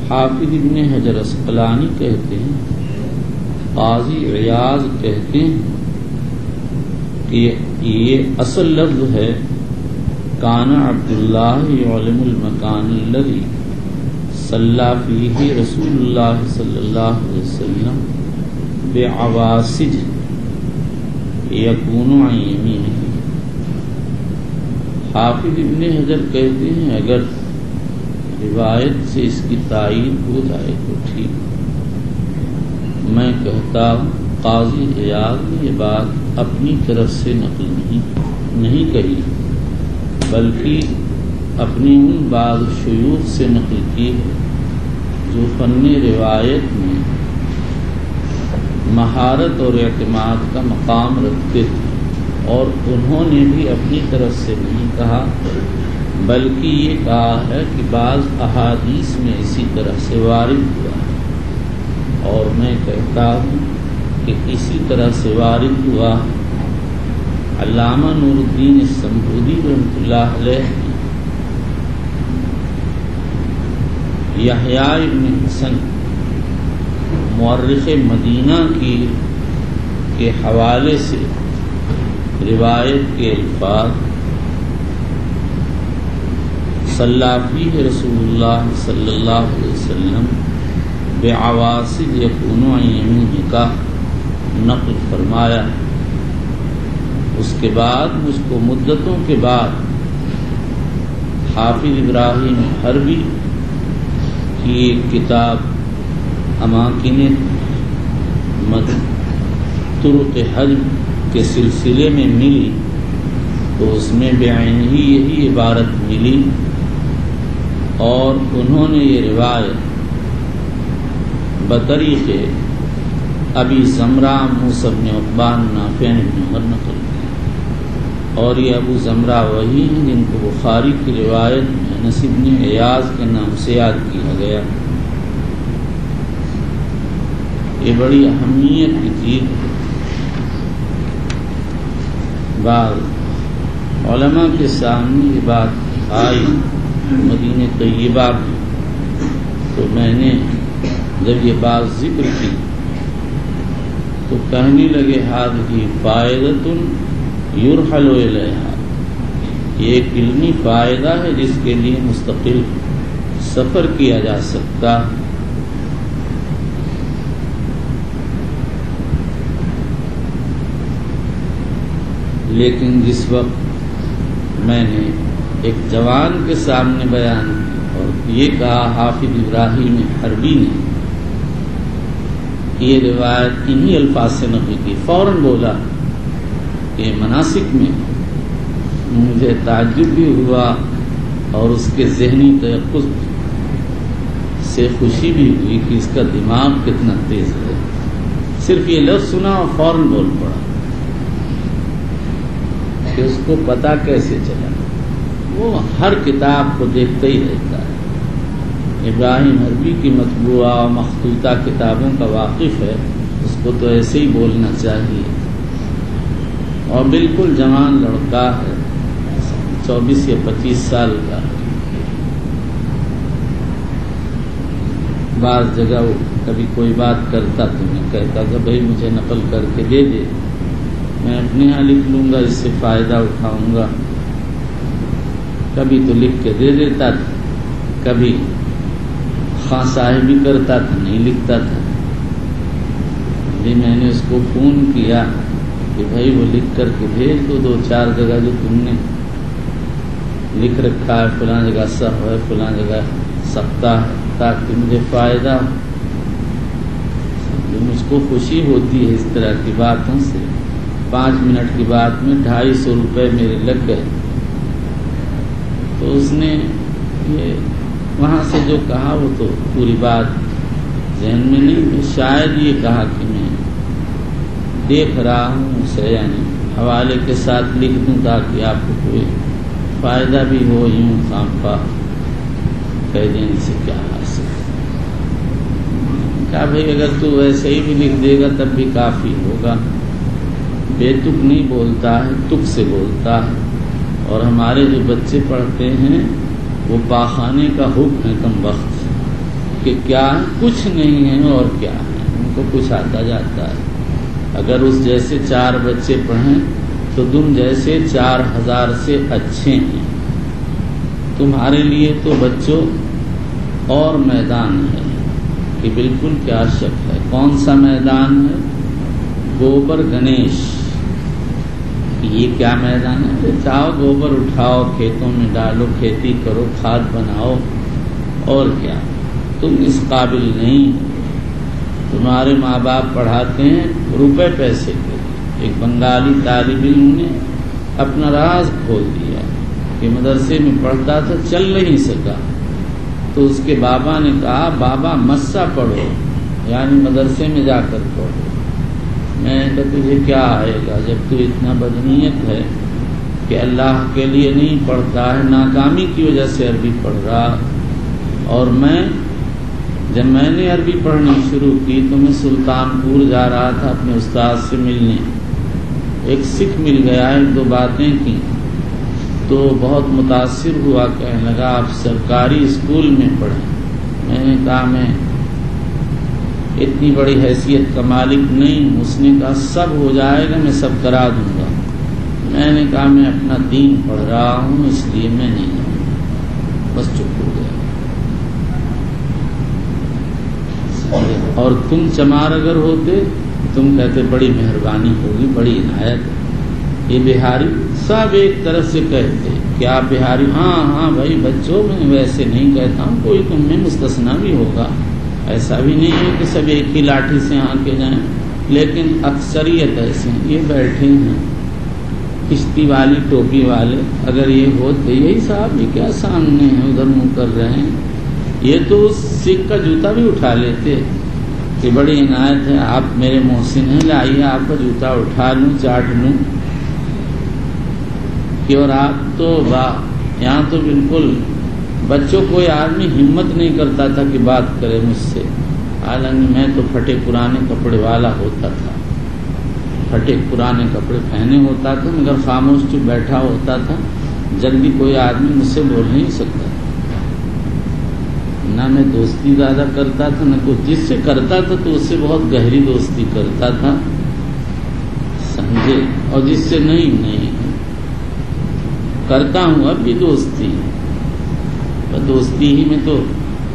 حافظ ابن حجر اسقلانی کہتے ہیں، قاضی عیاض کہتے ہیں یہ اصل لفظ ہے کان عبداللہ یعلم المکان الذی صلی فیہ رسول اللہ صلی اللہ علیہ وسلم بعواسج یکون عن یمینہ. حافظ ابن حجر کہتے ہیں اگر روایت سے اس کی تائید ہو جائے تو ٹھیک. میں کہتا ہوں قاضی عیاض نے یہ بات اپنی طرف سے نقل نہیں کہی بلکہ اپنی ان بعض شیوخ سے نقل کی ہے جو فن روایت میں مہارت اور اعتماد کا مقام رکھتے تھے، اور انہوں نے بھی اپنی طرف سے نہیں کہا بلکہ یہ کہا ہے کہ بعض احادیث میں اسی طرح سے وارد ہوا ہے. اور میں کہتا ہوں کہ اسی طرح سے وارد ہوا. علامہ نور الدین السمبودی رحمۃ اللہ علیہ یحییٰ ابن حسن مورخ مدینہ کے حوالے سے روایت کے الفاظ صلی فیہ رسول اللہ صلی اللہ علیہ وسلم بعواسج یکون عن یمینہ کا نقل فرمایا. اس کے بعد مجھ کو مدتوں کے بعد حافظ ابراہیم حربی کی ایک کتاب اماکن طرق حج کے سلسلے میں ملی تو اس میں بعینہ یہی عبارت ملی، اور انہوں نے یہ روایت بطریق ابی زمرہ موسیٰ بن عقبان نافع بن عمر نقل کی. اور یہ ابو زمرہ وہی ہیں جن کو بخاری کی روایت میں انس بن ایاز کے نام سے یاد کیا گیا. یہ بڑی اہمیت کی چیز ہے. بعض علماء کے سامنے یہ بات آئی مدینہ طیبہ میں تو میں نے جب یہ بات ذکر کی تو کہنے لگے ہذہ فائدۃ یرحل الیہا، یہ ایک علمی فائدہ ہے جس کے لیے مستقل سفر کیا جا سکتا. لیکن جس وقت میں نے ایک جوان کے سامنے بیان اور یہ کہا حافظ ابراہیم حربی نے یہ روایت انہی الفاظ سے نقل کی، فوراً بولا کہ مناسک میں مجھے تعجب بھی ہوا اور اس کے ذہنی تیقظ سے خوشی بھی ہوئی کہ اس کا دماغ کتنا تیز ہے. صرف یہ لفظ سنا اور فوراً بول پڑا کہ اس کو پتہ کیسے چلا. وہ ہر کتاب کو دیکھتا ہی رہتا ہے. ابراہیم حربی کی مطبوعہ و مخطوطہ کتابوں کا واقف ہے، اس کو تو ایسے ہی بولنا چاہیے. اور بالکل جوان لڑکا ہے، 24 یا 25 سال کا. بعض جگہ وہ کبھی کوئی بات کرتا تو میں کہتا کہ بھائی مجھے نقل کر کے دے دے، میں اپنے یہاں لکھ لوں گا، اس سے فائدہ اٹھاؤں گا. کبھی تو لکھ کے دے دیتا تھا، کبھی خاں صاحب بھی کرتا تھا، نہیں لکھتا تھا. ابھی میں نے اس کو فون کیا کہ بھائی وہ لکھ کر کے بھیج دو، 2-4 جگہ جو تم نے لکھ رکھا ہے، فلاں جگہ صح ہے، فلاں جگہ سختہ ہے، تاکہ مجھے فائدہ ہو. مجھ کو خوشی ہوتی ہے اس طرح کی باتوں سے. 5 منٹ کی بات میں 250 روپے میرے لگ گئے. تو اس نے یہ وہاں سے جو کہا وہ تو پوری بات ذہن میں نہیں، شاید یہ کہا کہ میں دیکھ رہا ہوں اسے، یعنی حوالے کے ساتھ لکھ دوں تاکہ آپ کو کوئی فائدہ بھی ہو. یوں خام خواہ کہہ دینے سے کیا حاصل. کہا بھائی اگر تو ایسے ہی بھی لکھ دے گا تب بھی کافی ہوگا. بے تک نہیں بولتا ہے، تک سے بولتا ہے. اور ہمارے جو بچے پڑھتے ہیں وہ پاخانے کا حکم ہے کم وقت کہ کیا کچھ نہیں ہے اور کیا ہے، ان کو کچھ آتا جاتا ہے. اگر اس جیسے 4 بچے پڑھیں تو تم جیسے 4000 سے اچھے ہیں. تمہارے لیے تو بچوں اور میدان ہے کہ بالکل کیا شک ہے. کون سا میدان ہے؟ گوبر گنیش. یہ کیا میدان ہے؟ چاہو گوبر اٹھاؤ، کھیتوں میں ڈالو، کھیتی کرو، کھاد بناؤ، اور کیا. تم اس قابل نہیں. تمہارے ماں باپ پڑھاتے ہیں روپے پیسے کے. ایک بنگالی طالب علم نے اپنا راز کھول دیا کہ مدرسے میں پڑھتا تھا، چل نہیں سکا، تو اس کے بابا نے کہا بابا مسا پڑھو، یعنی مدرسے میں جا کر پڑھو. میں نے کہا تجھے کیا آئے گا جب تو اتنا بدنیت ہے کہ اللہ کے لیے نہیں پڑھتا ہے، ناکامی کی وجہ سے عربی پڑھ رہا. اور جب میں نے عربی پڑھنی شروع کی تو میں سلطان پور جا رہا تھا اپنے استاد سے ملنے. ایک سکھ مل گیا، 1-2 باتیں کی تو بہت متاثر ہوا، کہنے لگا آپ سرکاری اسکول میں پڑھیں. میں نے کہا میں اتنی بڑی حیثیت کا مالک نہیں ہوں. اس نے کہا سب ہو جائے گا، میں سب کرا دوں گا. میں نے کہا میں اپنا دین پڑھ رہا ہوں اس لیے میں نہیں ہوں. بس چپ ہو گیا. اور تم چمار اگر ہوتے تم کہتے بڑی مہربانی ہوگی، بڑی عنایت. یہ بہاری سب ایک طرف سے کہتے کہ آپ بہاری. ہاں بھائی بچوں، میں ویسے نہیں کہتا ہوں، کوئی تم میں مستثنا بھی ہوگا. ایسا بھی نہیں ہے کہ سب ایک ہی لاٹھی سے آ کے جائیں، لیکن اکثریت ایسے ہیں. یہ بیٹھے ہیں کشتی والی ٹوپی والے، اگر یہ ہوتے یہی صاحب یہ کیا سامنے ہیں ادھر منہ کر رہے ہیں، یہ تو سکھ کا جوتا بھی اٹھا لیتے کہ بڑی عنایت ہے، آپ میرے محسن ہیں، لائیے آپ کا جوتا اٹھا لوں، چاٹ لوں. کہ اور آپ تو واہ، یہاں تو بالکل بچوں کوئی آدمی ہمت نہیں کرتا تھا کہ بات کرے مجھ سے. حالانکہ میں تو پھٹے پرانے کپڑے والا ہوتا تھا، پھٹے پرانے کپڑے پہنے ہوتا تھا، مگر خاموش چپ بیٹھا ہوتا تھا. جلدی کوئی آدمی مجھ سے بول نہیں سکتا. نہ میں دوستی زیادہ کرتا تھا، نہ کچھ. جس سے کرتا تھا تو اس سے بہت گہری دوستی کرتا تھا، سمجھے. اور جس سے نہیں کرتا ہوں اب بھی دوستی. دوستی ہی میں تو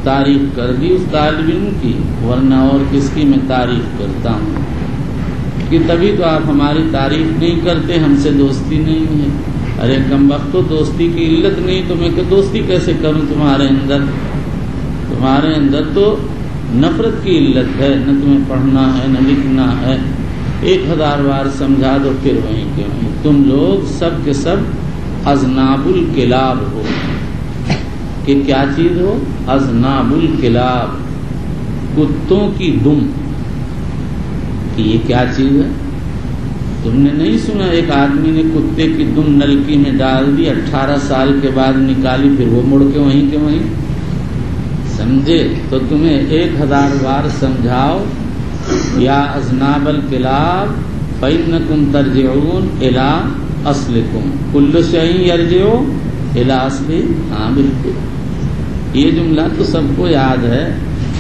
تعریف کر دی اس طالب علم کی، ورنہ اور کس کی میں تعریف کرتا ہوں کہ تبھی تو آپ ہماری تعریف نہیں کرتے، ہم سے دوستی نہیں ہے. ارے کم وقت تو دوستی کی علت نہیں تو میں کہ دوستی کیسے کروں تمہارے اندر؟ تمہارے اندر تو نفرت کی علت ہے، نہ تمہیں پڑھنا ہے نہ لکھنا ہے. 1000 بار سمجھا دو پھر وہیں کے وہیں. تم لوگ سب کے سب اذناب الکلاب ہو. کہ کیا چیز ہو؟ اذناب الکلاب، کتوں کی دم. کہ یہ کیا چیز ہے؟ تم نے نہیں سنا ایک آدمی نے کتے کی دم نلکی میں ڈال دی، 18 سال کے بعد نکالی، پھر وہ مڑ کے وہیں کے وہیں. سمجھے؟ تو تمہیں 1000 بار سمجھاؤ یا اذناب الکلاب فإنکم ترجعون الی اصلکم کل شیء یرجع الی اصلہ. ہاں بالکل، یہ جملہ تو سب کو یاد ہے،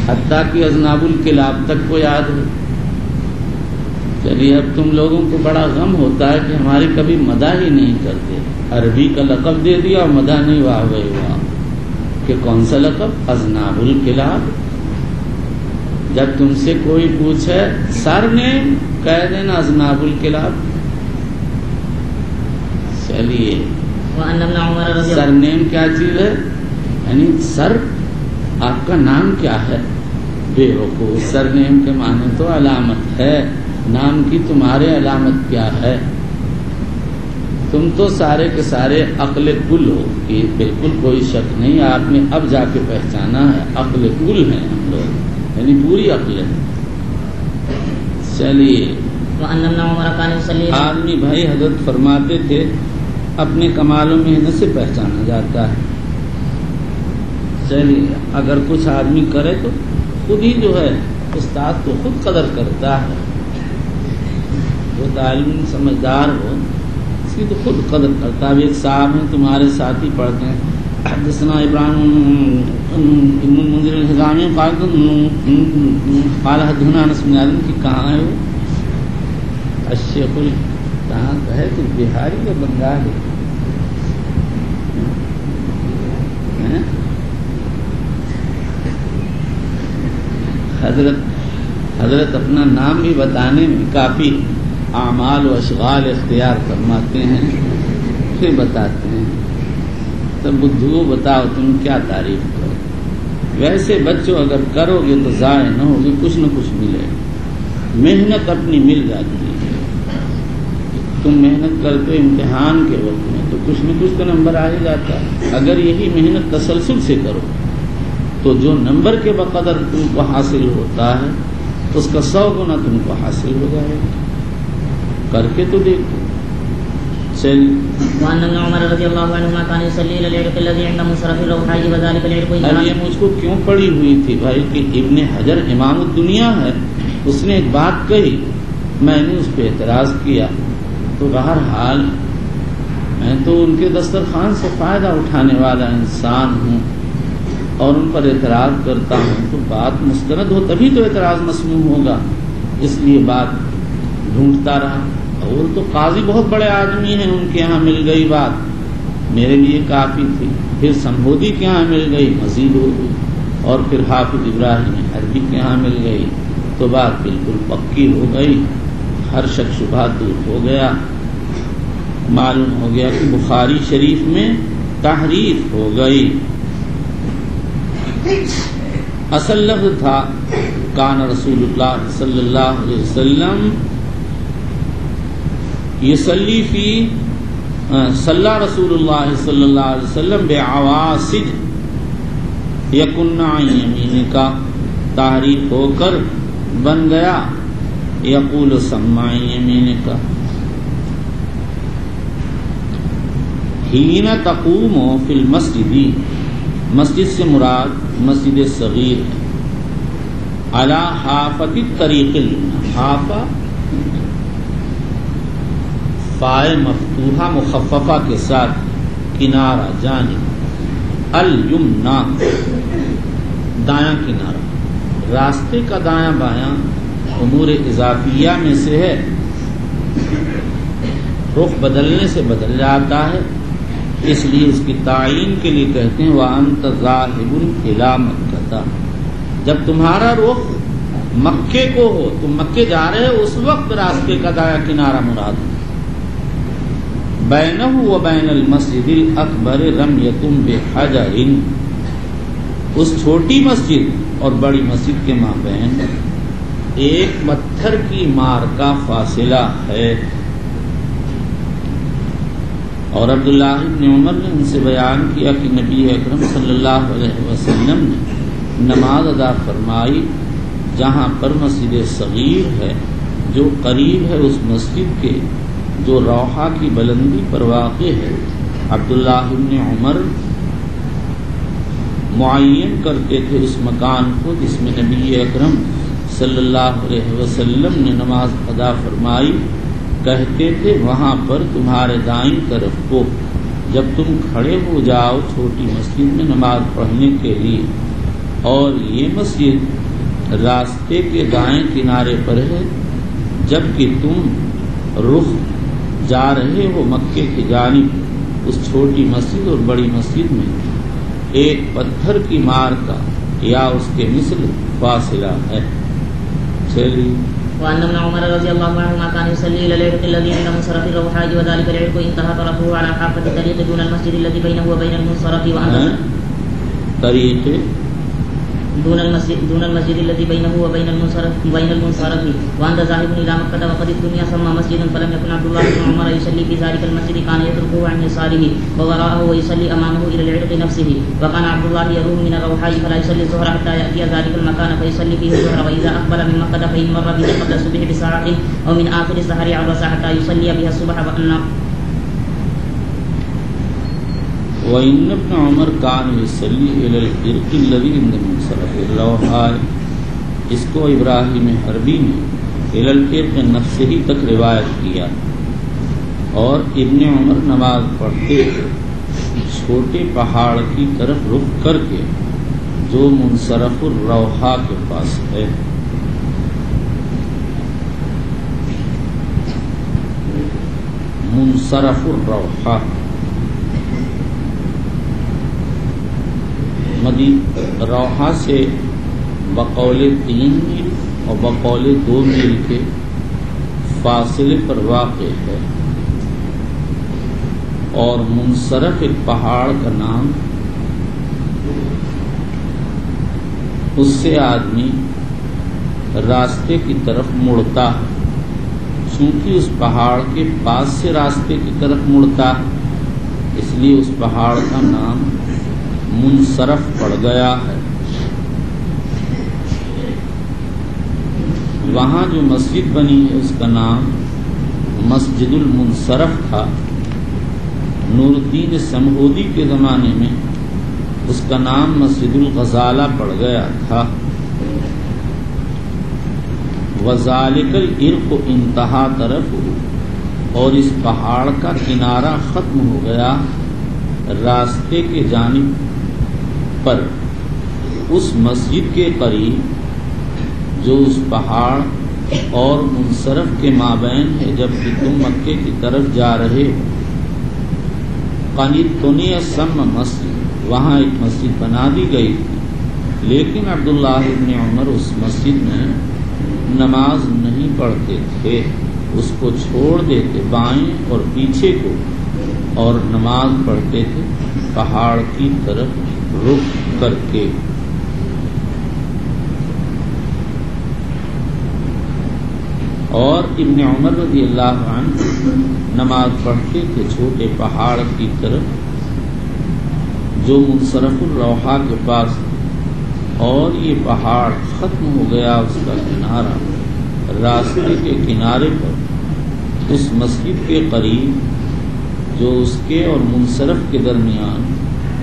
حتیٰ کہ اذناب الکلاب تک کو یاد ہے. چلیے اب تم لوگوں کو بڑا غم ہوتا ہے کہ ہماری کبھی مدح ہی نہیں کرتے. عربی کا لقب دے دیا اور مدح نہیں، واہ بھائی واہ. کہ کون سا لقب؟ اذناب الکلاب. جب تم سے کوئی پوچھے سر نے کہہ دینا اذناب الکلاب. چلیے سر نیم کیا چیز ہے؟ یعنی سر آپ کا نام کیا ہے؟ بے وقوف. سر نیم کے معنی تو علامت ہے، نام کی تمہارے علامت کیا ہے؟ تم تو سارے کے سارے عقل کل ہو، کہ بالکل کوئی شک نہیں. آپ نے اب جا کے پہچانا ہے عقل کل ہیں ہم لوگ، یعنی پوری عقل ہے. چلیے آدمی بھائی حضرت فرماتے تھے اپنے کمال و محنت سے پہچانا جاتا ہے. چلیے اگر کچھ آدمی کرے تو خود ہی جو ہے استاد تو خود قدر کرتا ہے. جو تعلیم سمجھدار ہو اس کی تو خود قدر کرتا ہے. اب ایک صاحب ہیں تمہارے ساتھ ہی پڑھتے ہیں، حدثنا ابراہیم ابن المنذر الحزامی قال حدثنا انس بن مالک. کی کہاں ہے وہ؟ الشیخ کہاں کہے تو بہاری یا بنگالی ہیں؟ حضرت اپنا نام بھی بتانے میں کافی اعمال و اشغال اختیار فرماتے ہیں، پھر بتاتے ہیں تو بدھو بتاؤ تم کیا تعریف کرو، ویسے بچوں اگر کرو گے تو ضائع نہ ہوگی، کچھ نہ کچھ ملے گا، محنت اپنی مل جاتی ہے۔ تم محنت کرتے امتحان کے وقت میں تو کچھ نہ کچھ تو نمبر آ ہی جاتا ہے، اگر یہی محنت تسلسل سے کرو تو جو نمبر کے بقدر تم کو حاصل ہوتا ہے اس کا 100 گنا تم کو حاصل ہو جائے گا، کر کے تو دیکھو۔ وعن ابن عمر رضی اللہ عنہما کان یصلی الی العرق الذی عند منصرف الروحاء وذلك العرق اب یہ مجھ کو کیوں پڑی ہوئی تھی بھائی کہ ابن حجر امام الدنیا ہے، اس نے ایک بات کہی، میں نے اس پہ اعتراض کیا، تو بہرحال میں تو ان کے دسترخوان سے فائدہ اٹھانے والا انسان ہوں اور ان پر اعتراض کرتا ہوں، تو بات مستند ہو تبھی تو اعتراض مسموع ہوگا، اس لیے بات ڈھونڈتا رہا۔ اور تو قاضی بہت بڑے آدمی ہیں، ان کے یہاں مل گئی بات، میرے لیے کافی تھی، پھر سمبودی کے یہاں مل گئی، مزید ہو گئی، اور پھر حافظ ابراہیم حربی کے یہاں مل گئی تو بات بالکل پکی ہو گئی، ہر شک شبہ دور ہو گیا، معلوم ہو گیا کہ بخاری شریف میں تحریف ہو گئی۔ اصل لفظ تھا کان رسول اللہ صلی اللہ علیہ وسلم یصلی فی صلی رسول اللہ صلی اللہ علیہ وسلم بعواسج یکن عن یمینک، تحریف ہو کر بن گیا یقول سمع عن یمینک، حین تقوم فی المسجد، مسجد سے مراد مسجد صغیر ہے، علی حافۃ الطریق الیمنی، حافہ فائے مفتوحہ مخففہ کے ساتھ کنارہ جانب، الیمنا دایاں کنارہ، راستے کا دایاں بایاں امور اضافیہ میں سے ہے، رخ بدلنے سے بدل جاتا ہے، اس لیے اس کی تعین کے لیے کہتے ہیں وَأَنْتَ ذَاهِبٌ إِلَىٰ مَكَّةَ، جب تمہارا رخ مکے کو ہو، تم مکے جا رہے ہو، اس وقت راستے کا دایاں کنارہ مراد ہے۔ بینہ و بین المسجد الاکبر رمیۃ بحجر، اس چھوٹی مسجد اور بڑی مسجد کے مابین ایک پتھر کی مار کا فاصلہ ہے۔ اور عبداللہ ابن عمر نے ان سے بیان کیا کہ نبی اکرم صلی اللہ علیہ وسلم نے نماز ادا فرمائی جہاں پر مسجد صغیر ہے، جو قریب ہے اس مسجد کے جو روحا کی بلندی پر واقع ہے۔ عبداللہ ابن عمر معین کرتے تھے اس مکان کو جس میں نبی اکرم صلی اللہ علیہ وسلم نے نماز ادا فرمائی، کہتے تھے وہاں پر تمہارے دائیں طرف کو جب تم کھڑے ہو جاؤ چھوٹی مسجد میں نماز پڑھنے کے لیے، اور یہ مسجد راستے کے دائیں کنارے پر ہے، جبکہ تم رخ جا رہے ہو مکے کی جانب، اس چھوٹی مسجد اور بڑی مسجد میں ایک پتھر کی مار کا یا اس کے مثل فاصلہ ہے۔ چلیے وأن ابن عمر رضي الله عنهما كان يصلي إلى العرق الذي عند منصرف الروحاء وذلك العرق انتهى طرفه على حافة الطريق دون المسجد الذي بينه وبين المنصرف، طريق دون المسجد الذي بينه وبين المنصرف وعند ذاهب إلى مكة وقد الدنيا سمى مسجدا، فلم يكن عبد الله بن عمر يصلي في ذلك المسجد، كان يتركه عن يساره ووراءه ويصلي أمامه إلى العرق نفسه، وكان عبد الله يروح من الروحاء فلا يصلي الظهر حتى يأتي ذلك المكان فيصلي فيه الظهر، وإذا أقبل من مكة فإن مر به قبل الصبح بساعة أو من آخر السحر عبس حتى يصلي بها الصبح، وَإِنَّ ابْنَ عُمَرَ كَانَ يُصَلِّي إِلَى الْعِرْقِ الَّذِي عِنْدَ مُنصَرَفِ الرَّوْحَاءِ، اس کو ابراہیم حربی نے إِلَى الْعِرْقِ نَفْسِهِ تک روایت کیا، اور ابن عمر نماز پڑھتے چھوٹے پہاڑ کی طرف رخ کر کے جو منصرف الروحاء کے پاس ہے۔ منصرف الروحہ، روحہ سے بقول 3 میل اور بقول 2 میل کے فاصلے پر واقع ہے، اور منصرف ایک پہاڑ کا نام، اس سے آدمی راستے کی طرف مڑتا ہے، چونکہ اس پہاڑ کے پاس سے راستے کی طرف مڑتا ہے، اس لیے اس پہاڑ کا نام منصرف پڑ گیا ہے۔ وہاں جو مسجد بنی ہے اس کا نام مسجد المنصرف تھا۔ نور الدین سمہودی کے زمانے میں اس کا نام مسجد الغزالہ پڑ گیا تھا۔ وذالک العرق انتہا طرف، اور اس پہاڑ کا کنارہ ختم ہو گیا راستے کے جانب پر، اس مسجد کے قریب جو اس پہاڑ اور منصرف کے مابین ہے، جبکہ تم مکے کی طرف جا رہے ہو۔ قنی سم مسجد، وہاں ایک مسجد بنا دی گئی تھی، لیکن عبداللہ ابن عمر اس مسجد میں نماز نہیں پڑھتے تھے، اس کو چھوڑ دیتے بائیں اور پیچھے کو، اور نماز پڑھتے تھے پہاڑ کی طرف رخ کر کے۔ اور ابن عمر رضی اللہ عنہ نماز پڑھتے تھے چھوٹے پہاڑ کی طرف جو منصرف الروحہ کے پاس، اور یہ پہاڑ ختم ہو گیا اس کا کنارہ راستے کے کنارے پر، اس مسجد کے قریب جو اس کے اور منصرف کے درمیان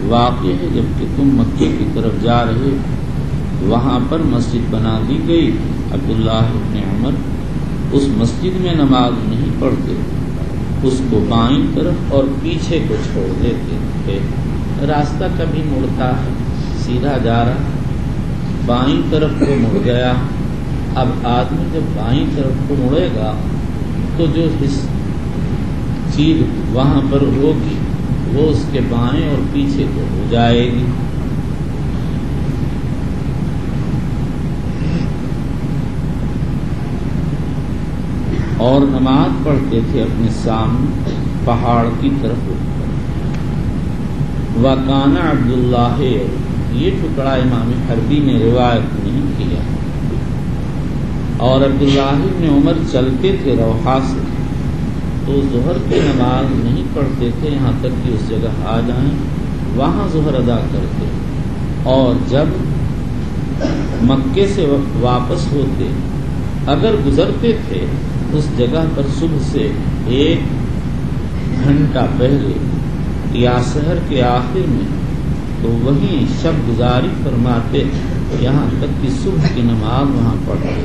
واقع ہے، جبکہ تم مکے کی طرف جا رہے، وہاں پر مسجد بنا دی گئی۔ عبداللہ ابن عمر اس مسجد میں نماز نہیں پڑھتے، اس کو بائیں طرف اور پیچھے کو چھوڑ دیتے تھے۔ راستہ کبھی مڑتا ہے، سیدھا جا رہا، بائیں طرف کو مڑ گیا۔ اب آدمی جب بائیں طرف کو مڑے گا تو جو چیز وہاں پر ہوگی وہ اس کے بائیں اور پیچھے کو ہو جائے گی۔ اور نماز پڑھتے تھے اپنے سامنے پہاڑ کی طرف اٹھ کر۔ وَكَانَ عبداللہ، یہ ٹکڑا امام حربی نے روایت نہیں کیا، اور عبداللہ بن عمر چلتے تھے روحہ سے تو ظہر کی نماز نہیں پڑھتے تھے یہاں تک کہ اس جگہ آ جائیں، وہاں ظہر ادا کرتے، اور جب مکے سے واپس ہوتے اگر گزرتے تھے اس جگہ پر صبح سے 1 گھنٹہ پہلے یا سحر کے آخر میں، تو وہیں شب گزاری فرماتے یہاں تک کہ صبح کی نماز وہاں پڑھتے۔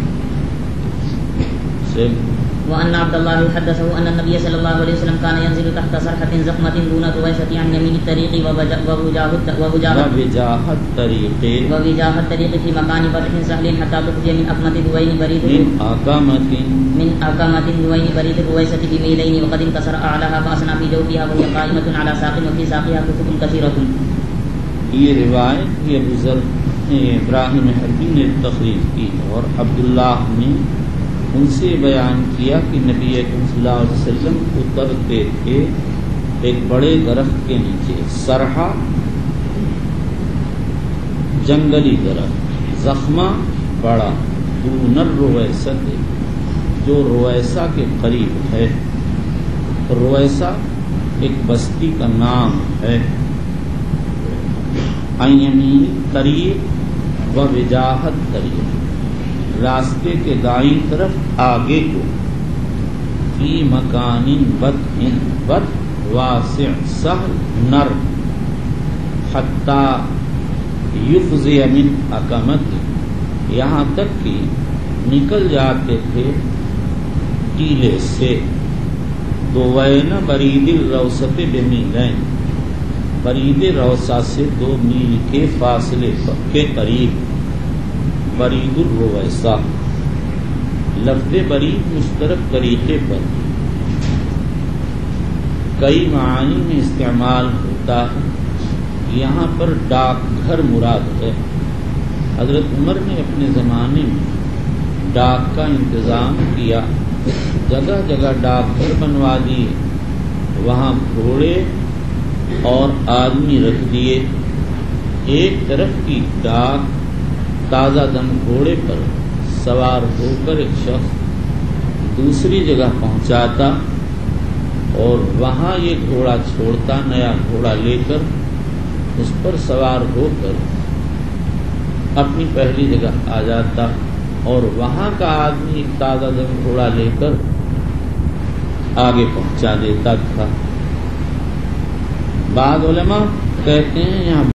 وأن عبد الله حدثه أن النبي صلى الله عليه وسلم كان ينزل تحت صرحة زخمة دون رويشة عن يمين الطريق ووجاه الطريق في مكان فتح سهل حتى تخرج من أقمة دوين بريد بريد الرويسة بميلين، وقد انكسر أعلاها فأسنى في جوفها وهي قائمة على ساق وفي ساقها كتب كثيرة۔ یہ روایت ابو ذر ابراہیم حربی نے تخریج کی، اور عبداللہ نے ان سے بیان کیا کہ نبی اکرم صلی اللہ علیہ وسلم اترتے تھے ایک بڑے درخت کے نیچے، سرحا جنگلی درخت، زخمہ بڑا، دون الرویسہ جو رویسہ کے قریب ہے۔ رویسہ ایک بستی کا نام ہے۔ یمین طریق و وجاہت طریق، راستے کے دائیں طرف آگے کو، فی مکان بد واسع سہل نر، حتی یفضی من اقامت، یہاں تک کہ نکل جاتے تھے ٹیلے سے، دوین برید الروسط بمیلین، برید روسا سے 2 میل کے فاصلے کے قریب، برید الرویسہ، لفظ برید مشترک طریقے پر کئی معانی میں استعمال ہوتا ہے. یہاں پر ڈاک گھر مراد ہے. حضرت عمر نے اپنے زمانے میں ڈاک کا انتظام کیا، جگہ جگہ ڈاک گھر بنوا دیے، وہاں گھوڑے اور آدمی رکھ دیے. ایک طرف کی ڈاک تازہ دم گھوڑے پر سوار ہو کر ایک شخص دوسری جگہ پہنچاتا اور وہاں یہ گھوڑا چھوڑتا، نیا گھوڑا لے کر اس پر سوار ہو کر اپنی پہلی جگہ آ جاتا اور وہاں کا آدمی ایک تازہ دم گھوڑا لے کر آگے پہنچا دیتا تھا. بعض علماء کہتے ہیں یہاں